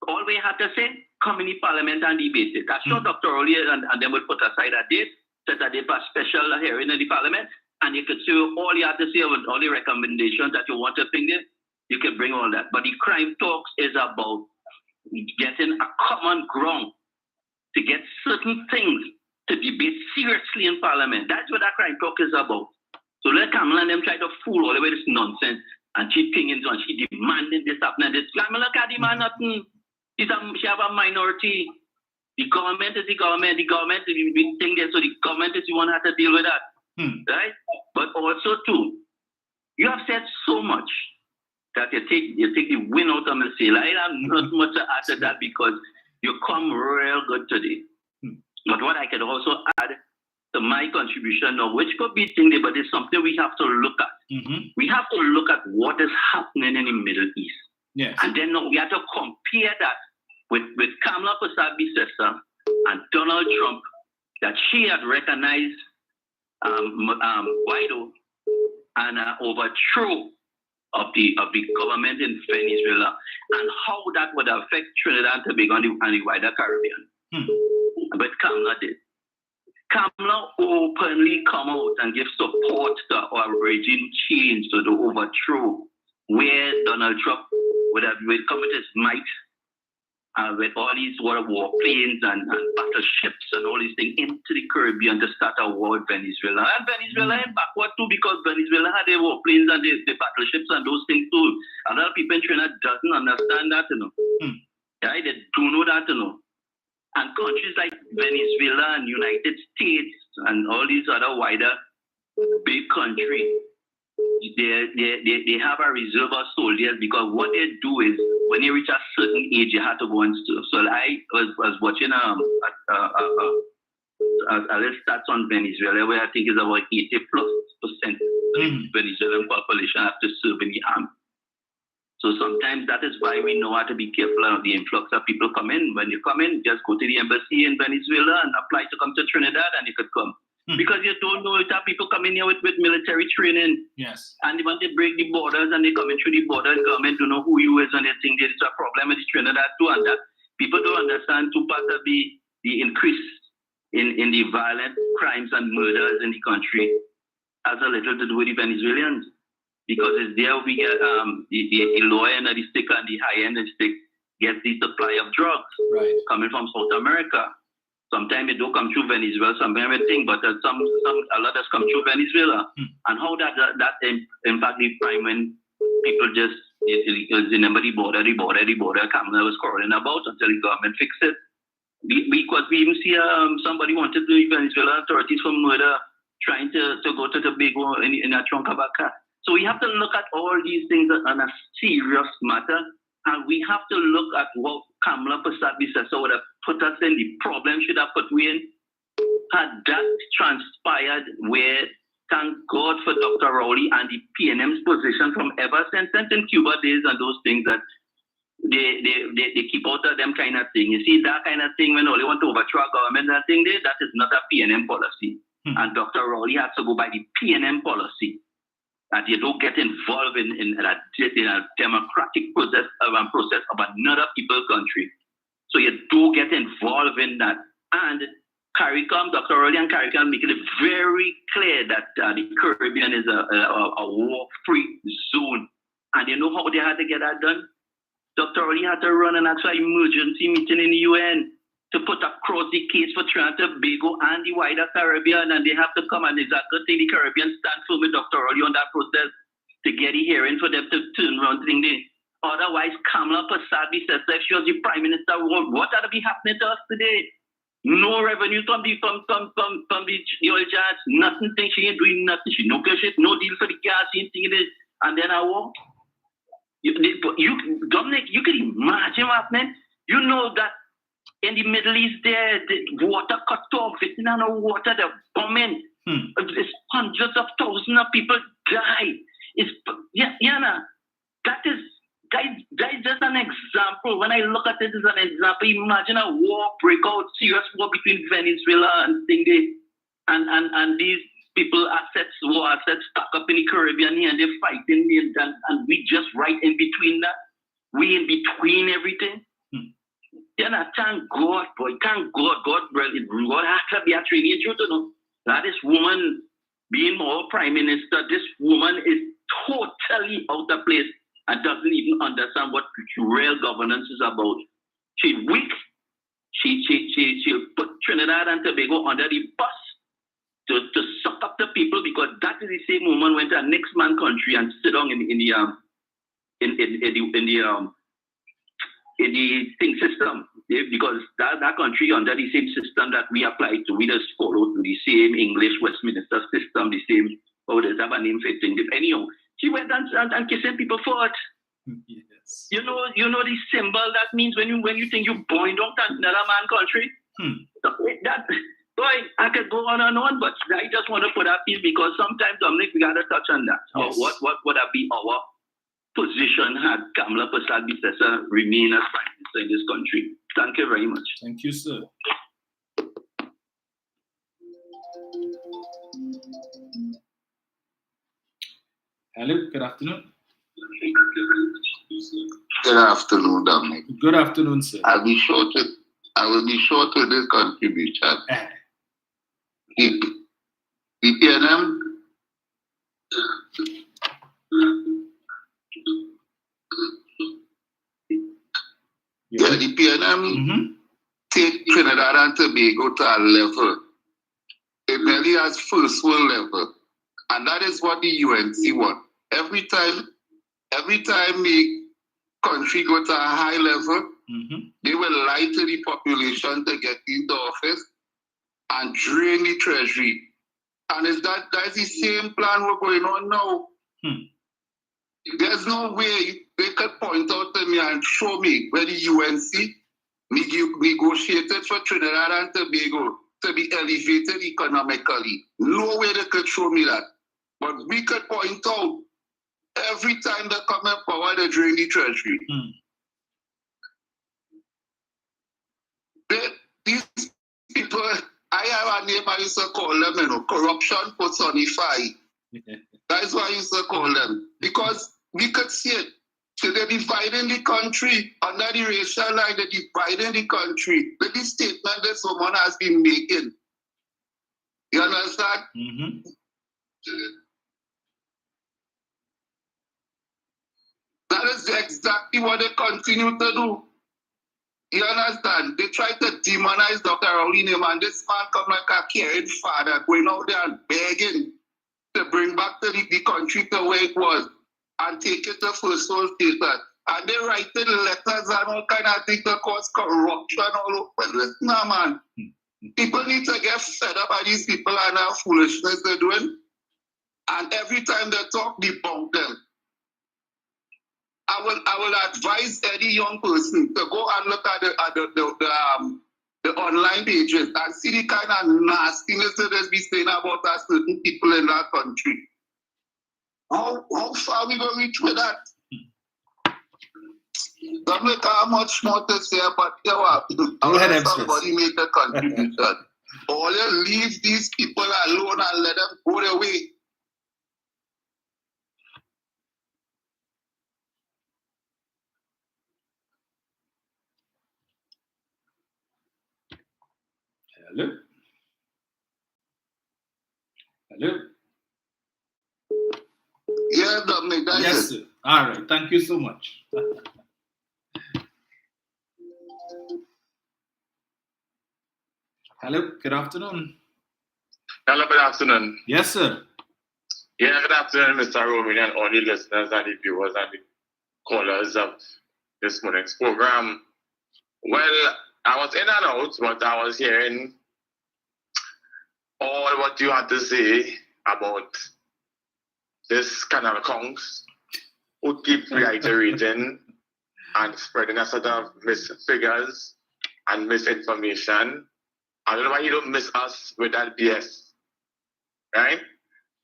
All we have to say, come in the parliament and debate it. I'm sure Dr. Rowley and then we'll put aside a date, set a date for a special hearing in the parliament, and you could say all you have to say with all the recommendations that you want to bring in, you can bring all that. But the crime talks is about getting a common ground to get certain things to debate seriously in parliament. That's what that crime talk is about. So let Kamala and them try to fool all the way this nonsense and she thinking and she demanding this happening. This Kamala can't demand nothing. She have a minority. The government is the government. The government is the big thing there. So the government is the one that has to deal with that. Right? But also too, you have said so much that you take the wind out of my sail. I have not much to add to that because you come real good today. But what I can also add to my contribution now, which could be thing there, but it's something we have to look at. We have to look at what is happening in the Middle East. Yes. And then we have to compare that with Kamala Persad-Bissessar and Donald Trump, that she had recognized Guaido and overthrow of the government in Venezuela, and how that would affect Trinidad and Tobago and the wider Caribbean. But Kamala did. Kamala openly come out and give support to our regime change, to the overthrow, where Donald Trump would come with his might with all these warplanes and battleships and all these things into the Caribbean to start a war with Venezuela. And Venezuela ain't backward too, because Venezuela had the warplanes and the battleships and those things too. A lot of people in Trinidad doesn't understand that, you know. Right? They do know that, you know. And countries like Venezuela and United States and all these other wider big countries, they have a reserve of soldiers, because what they do is when you reach a certain age, you have to go and serve. So I was watching a little stats on Venezuela, where I think it's about 80+% of the Venezuelan population have to serve in the army. So sometimes that is why we know how to be careful of the influx of people come in. When you come in, just go to the embassy in Venezuela and apply to come to Trinidad, and you could come. Because you don't know if people come in here with military training. Yes. And they want to break the borders, and they come in through the border, and government don't know who you is, and they think there's a problem with Trinidad too. And that people don't understand two parts of the increase in the violent crimes and murders in the country has a little to do with the Venezuelans. Because it's there we get the lower end of the stick and the high end of the stick gets the supply of drugs coming from South America. Sometimes it don't come through Venezuela, sometimes we think, but a lot has come through Venezuela. And how that impact the crime when people just remember the border, Kamala was quarreling about until the government fixed it. Because we even see somebody wanted the Venezuelan authorities for murder, trying to go to Tobago in a trunk of a car. So we have to look at all these things on a serious matter, and we have to look at what Kamala Persad-Bissessar would have put us in, the problem should have put we in. Had that transpired, where, thank God for Dr. Rowley and the PNM's position from ever since in Cuba days and those things, that they keep out of them kind of thing. You see, that kind of thing, when they want to overthrow a government, that thing there, that is not a PNM policy. And Dr. Rowley has to go by the PNM policy. That you don't get involved in a democratic process of another people's country. So you do get involved in that. And CARICOM, Dr. Rowley and CARICOM making it very clear that the Caribbean is a war-free zone. And you know how they had to get that done? Dr. Rowley had to run an actual emergency meeting in the UN to put across the case for Trinidad and Tobago and the wider Caribbean, and they have to come, and it's a good thing the Caribbean stand firm with Dr. Rowley on that process to get a hearing for them to turn around thing there. Otherwise, Kamala Persad-Bissessar, if she was the Prime Minister, what would be happening to us today? No revenue from the oil jazz, nothing. She ain't doing nothing. She no shit, no deal for the gas, she ain't thinking it. And then I walk. Dominic, you can imagine what happening. You know that In the Middle East, there, the water cut off. It's not no water, the bombing. It's hundreds of thousands of people die. That is just an example. When I look at it as an example, imagine a war break out, serious war between Venezuela and and these people war assets stuck up in the Caribbean here, and they're fighting, and we just right in between that. We in between everything. Thank God, boy. Thank God. God has to be a training you to know that this woman being more prime minister, this woman is totally out of place and doesn't even understand what real governance is about. She's weak. She'll put Trinidad and Tobago under the bus to suck up the people, because that is the same woman went to a next man country and sit down in the thing system, because that country under the same system that we apply to, we just follow to the same English Westminster system, the same, there's a name for it. Anyhow, she went and kissing people for it. Yes. You know the symbol that means when you think you're born down to another man country. That boy, I could go on and on, but I just want to put that piece, because sometimes, Dominic, we gotta touch on that. Yes. What would that be our position had Kamla Persad-Bissessar remain as Prime Minister in this country? Thank you very much. Thank you, sir. Hello, good afternoon. Good afternoon, Dominic. Good afternoon, sir. I will be short with this contribution. The PNM the PNM take Trinidad and Tobago to a level. It merely has first world level. And that is what the UNC want. Every time the country go to a high level, they will lie to the population to get into office and drain the treasury. And that's the same plan we're going on now. There's no way they could point out to me and show me where the UNC negotiated for Trinidad and Tobago to be elevated economically. No way they could show me that. But we could point out every time they come in power, they drain the treasury. These people, I have a name I used to call them, corruption personified. That is why I used to call them. Because we could see it. So they're dividing the country under the racial line, they're dividing the country. But this statement that someone has been making. You understand? That is exactly what they continue to do. You understand? They try to demonize Dr. Rowley, and this man come like a caring father, going out there and begging to bring back the country to where it was and take it to first world status. And they writing letters and all kind of things to cause corruption all over. Listen, man. People need to get fed up by these people and the foolishness they're doing. And every time they talk, debunk them. I will advise any young person to go and look at the online pages and see the kind of nastiness that they be saying about certain people in that country. How far are we going to reach with that? Don't make how much more to say, but you know what? I'll let somebody make a contribution. Or you leave these people alone and let them go their way. Hello? Hello? Yeah, Dominic, that's yes, sir. All right. Thank you so much. Hello. Good afternoon. Hello, good afternoon. Yes, sir. Yeah, good afternoon, Mr. Roman, and all the listeners and the viewers and the callers of this morning's program. Well, I was in and out, but I was hearing all what you had to say about this canal accounts who keep reiterating and spreading a sort of misfigures and misinformation. I don't know why you don't miss us with that BS, right?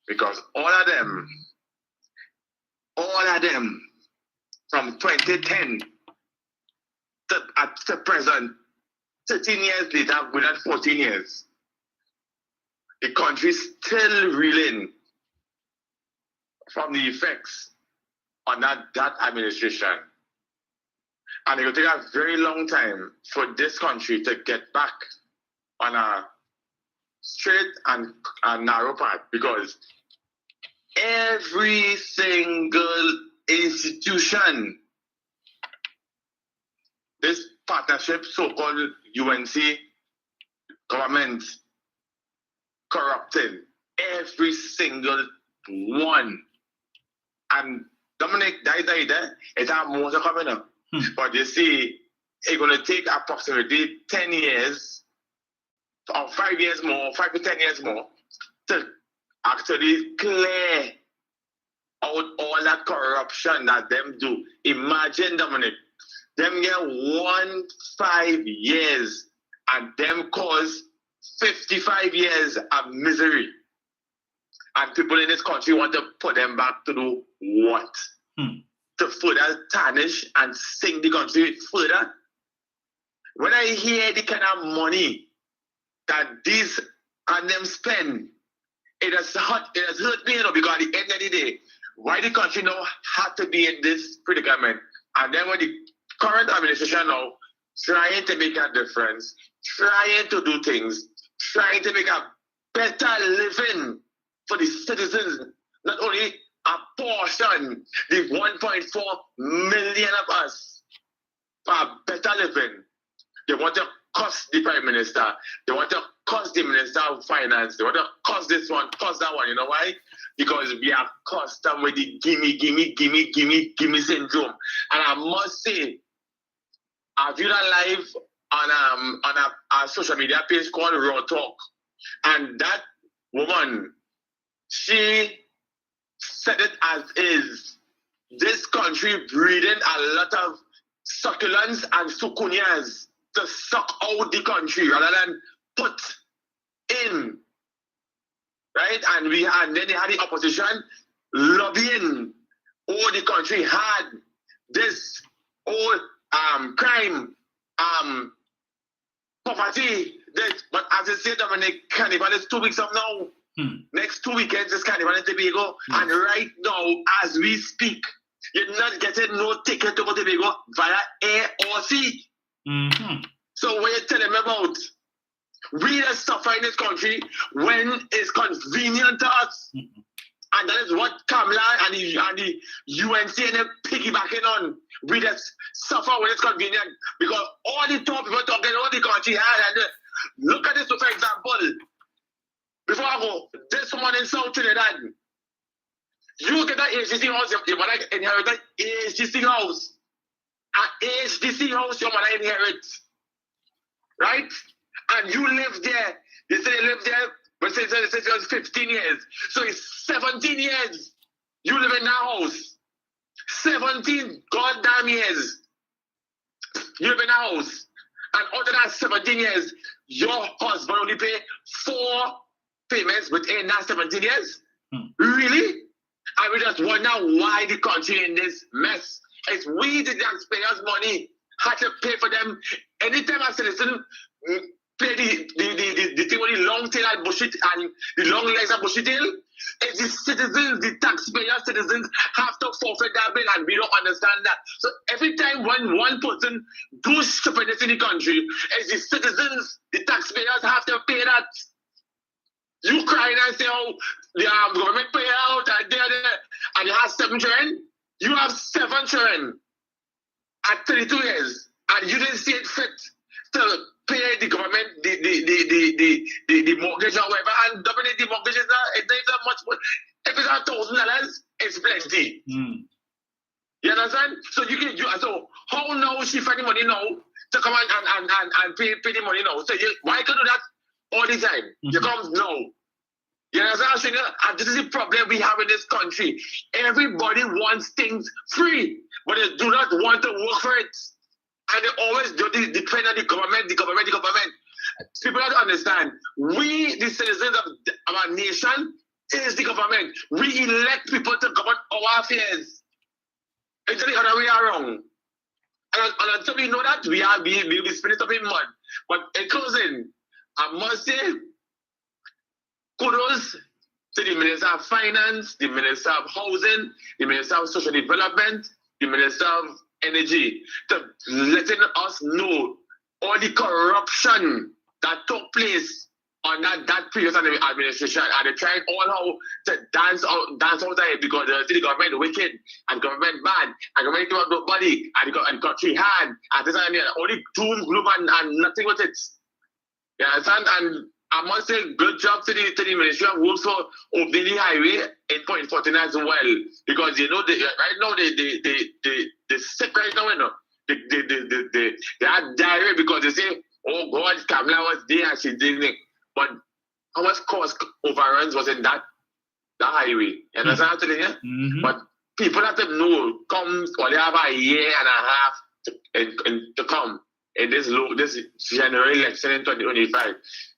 Because all of them, from 2010 to present, 13 years later, within 14 years, the country is still reeling from the effects on that administration. And it will take a very long time for this country to get back on a straight and narrow path, because every single institution, this partnership, so-called UNC government, corrupted every single one. And Dominic, it's a more coming up. But you see, it's going to take approximately 10 years, or 5 years more, 5 to 10 years more, to actually clear out all that corruption that them do. Imagine, Dominic, them get 5 years and them cause 55 years of misery. And people in this country want to put them back to do what? To further tarnish and sink the country further. When I hear the kind of money that these and them spend, it has hurt me, because at the end of the day, why the country now had to be in this predicament? And then when the current administration now trying to make a difference, trying to do things, trying to make a better living for the citizens, not only a portion, the 1.4 million of us, for a better living. They want to cost the Prime Minister. They want to cost the Minister of Finance. They want to cost this one, cost that one. You know why? Because we are accustomed with the gimme syndrome. And I must say, I viewed a live on a social media page called Raw Talk. And that woman, she said it as is. This country breeding a lot of succulents and sucunias to suck out the country rather than put in, right? And then they had the opposition lobbying. The country had this crime, poverty. But as I said, Dominic, Carnival is 2 weeks from now. Next 2 weekends is Carnival in Tobago. And right now, as we speak, you're not getting no ticket to go to Tobago via air or sea. So what you're telling me about? We just suffer in this country when it's convenient to us. And that is what Kamala and the UNC and them piggybacking on. We just suffer when it's convenient. Because all the top people talking, all the country had. And look at this, for example. Before I go, this one in South Trinidad, you get an HDC house, your mother inherit an HDC house. An HDC house, your mother inherits. Right? And you live there. They say they live there, but say it was 15 years. So it's 17 years you live in that house. 17 goddamn years you live in that house. And out of that 17 years, your husband only pay 4 payments within that 17 years? Really? I would just wonder why the country in this mess. It's we, the taxpayers' money, had to pay for them. Anytime a citizen pay the thing with the long tail and bullshit and the long legs and bullshit tail, it's the citizens, the taxpayer citizens have to forfeit that bill, and we don't understand that. So every time when one person do stupidness in the country, it's the citizens, the taxpayers have to pay that. You crying and say, oh, the government pay out and you have 7 children. You have 7 children at 32 years, and you didn't see it fit to pay the government the mortgage or whatever. And Dominic, the mortgage is not much. If it's $1,000, it's plenty. You understand? So so how now she find the money now to come and pay the money now? So why can do that all the time? You come now. You understand? And this is the problem we have in this country. Everybody wants things free, but they do not want to work for it. And they always depend on the government. People have to understand, we, the citizens of our nation, is the government. We elect people to govern our affairs. It's the other way around. And until we know that, we'll be spinning up in mud. But in closing, I must say, kudos to the Minister of Finance, the Minister of Housing, the Minister of Social Development, the Minister of Energy, to letting us know all the corruption that took place on that previous administration, and they tried all how to dance out there because the government wicked and government bad and government give up nobody and country hard and this and that, only doom, gloom and nothing with it. You understand? And I must say, good job to the Ministry of Works for opening the highway in Point 14 as well, because you know right now they sick right now, you know. They are diarrhea because they say, oh God, Kamala was there and she did it. But how much cost overruns was in that highway? You understand what I'm telling you? But people have to know, or they have a year and a half to come in this general election in 2025.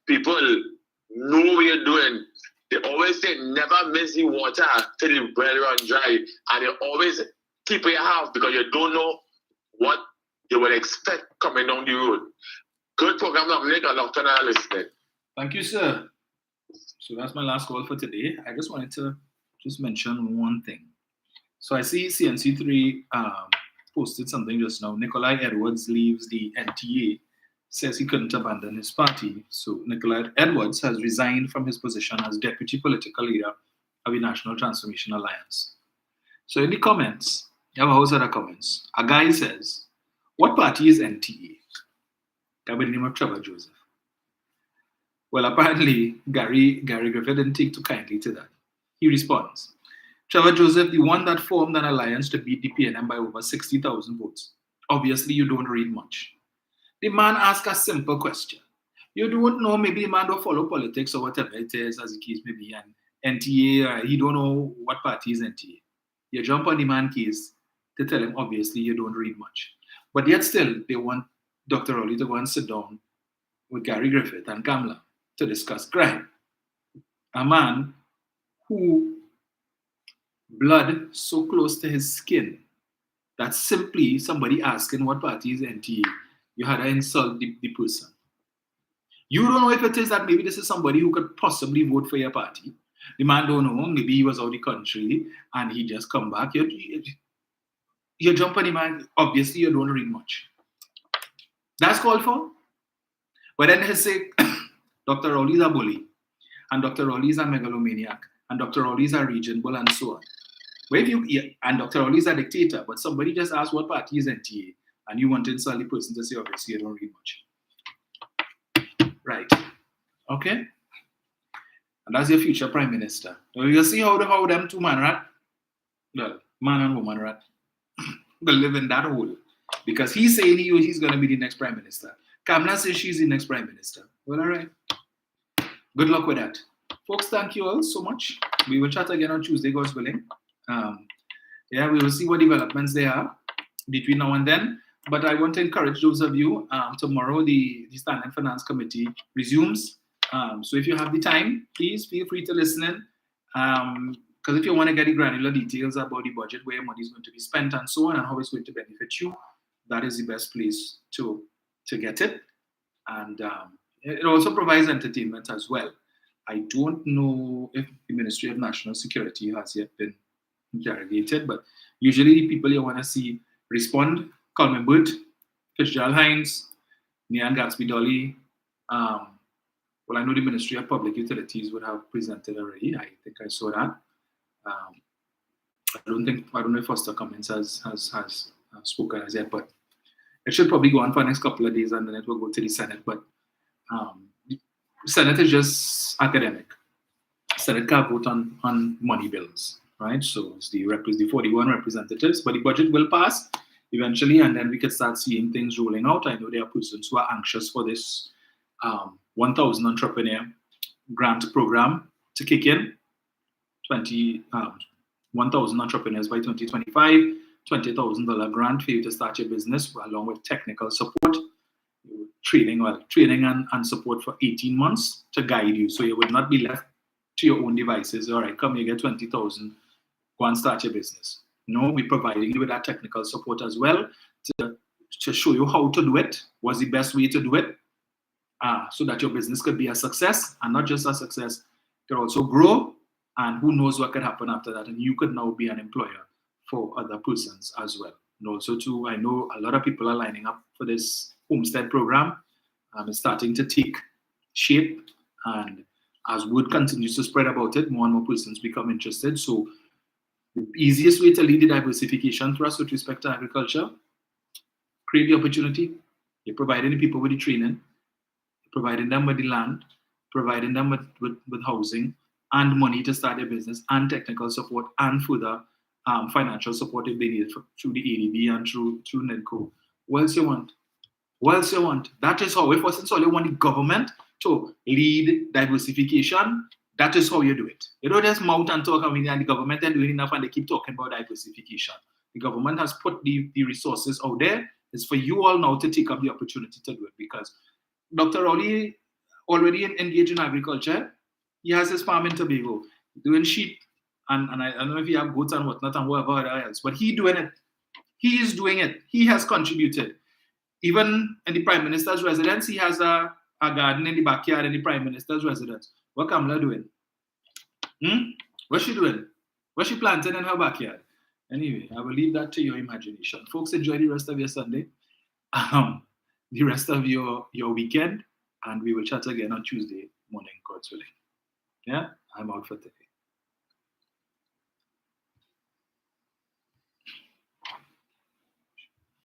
People know what you're doing. They always say, never miss the water till the well run dry. And they always keep your house because you don't know what you will expect coming down the road. Good program, Dominic, and Dr. listening. Thank you, sir. So that's my last call for today. I just wanted to mention one thing. So I see CNC3 posted something just now. Nikolai Edwards leaves the NTA, says he couldn't abandon his party. So Nikolai Edwards has resigned from his position as deputy political leader of the National Transformation Alliance. So in the comments, you have a host of other comments. A guy says, what party is NTA? Guy by the name of Trevor Joseph. Well, apparently, Gary Griffith didn't take too kindly to that. He responds, Trevor Joseph, the one that formed an alliance to beat the PNM by over 60,000 votes. Obviously, you don't read much. The man asked a simple question. You don't know, maybe the man don't follow politics or whatever it is, as the case may be, and NTA, he don't know what party is NTA. You jump on the man case to tell him, obviously, you don't read much. But yet still, they want Dr. Rowley to go and sit down with Gary Griffith and Kamala to discuss crime. A man who blood so close to his skin that simply somebody asking what party is NTA, you had to insult the person. You don't know if it is that maybe this is somebody who could possibly vote for your party. The man don't know, maybe he was out of the country and he just come back. You jump on the man, obviously you don't read much. That's called for. But then he say, Dr. Rowley is a bully, and Dr. Rowley is a megalomaniac, and Dr. Rowley is a region bull, and so on. And Dr. Rowley is a dictator, but somebody just asked what party is NTA, and you want to insult the person to say, obviously, you don't read much. Right. Okay? And that's your future prime minister. Now you see how them two man rat, well, man and woman rat, will live in that hole. Because he's saying he's going to be the next prime minister. Kamala says she's the next prime minister. Well, all right. Good luck with that. Folks, thank you all so much. We will chat again on Tuesday, God's willing. We will see what developments there are between now and then. But I want to encourage those of you, tomorrow the Standing Finance Committee resumes. So if you have the time, please feel free to listen in. Because if you want to get the granular details about the budget, where money is going to be spent and so on, and how it's going to benefit you, that is the best place to get it. And it also provides entertainment as well. I don't know if the Ministry of National Security has yet been interrogated, but usually the people you want to see respond: Coleman Booth, Fitzgerald Hines, Nian Gatsby Dolly. Well, I know the Ministry of Public Utilities would have presented already. I think I saw that. I don't know if Foster Cummins has spoken as yet, but it should probably go on for the next couple of days and then it will go to the Senate. But the Senate is just academic. Senate can't vote on money bills, right? So it's the 41 representatives, but the budget will pass eventually, and then we can start seeing things rolling out. I know there are persons who are anxious for this 1,000 entrepreneur grant program to kick in. 1,000 entrepreneurs by 2025, $20,000 grant for you to start your business, along with technical support, training and support for 18 months to guide you. So you would not be left to your own devices. All right, come, you get 20,000, go and start your business. No, we're providing you with that technical support as well to show you how to do it, what's the best way to do it, so that your business could be a success, and not just a success, it could also grow, and who knows what could happen after that, and you could now be an employer for other persons as well. And also too, I know a lot of people are lining up for this homestead program. It's starting to take shape, and as word continues to spread about it, more and more persons become interested. So the easiest way to lead the diversification thrust with respect to agriculture, create the opportunity. You're providing the people with the training, providing them with the land, providing them with housing and money to start their business, and technical support, and further financial support if they need it through the ADB and through NEDCO. What else you want? What else you want? That is how, if wasn't all you want the government to lead diversification, that is how you do it. You don't just mount and talk, and the government ain't doing enough and they keep talking about diversification. The government has put the resources out there. It's for you all now to take up the opportunity to do it, because Dr. Rowley already engaged in agriculture. He has his farm in Tobago, doing sheep, and I don't know if he have goats and whatnot and whatever else, but he doing it. He is doing it. He has contributed. Even in the Prime Minister's residence, he has a garden in the backyard in the Prime Minister's residence. What Kamala doing? What's she doing? What's she planting in her backyard? Anyway, I will leave that to your imagination. Folks, enjoy the rest of your Sunday, the rest of your weekend, and we will chat again on Tuesday morning, God's willing. Yeah, I'm out for today.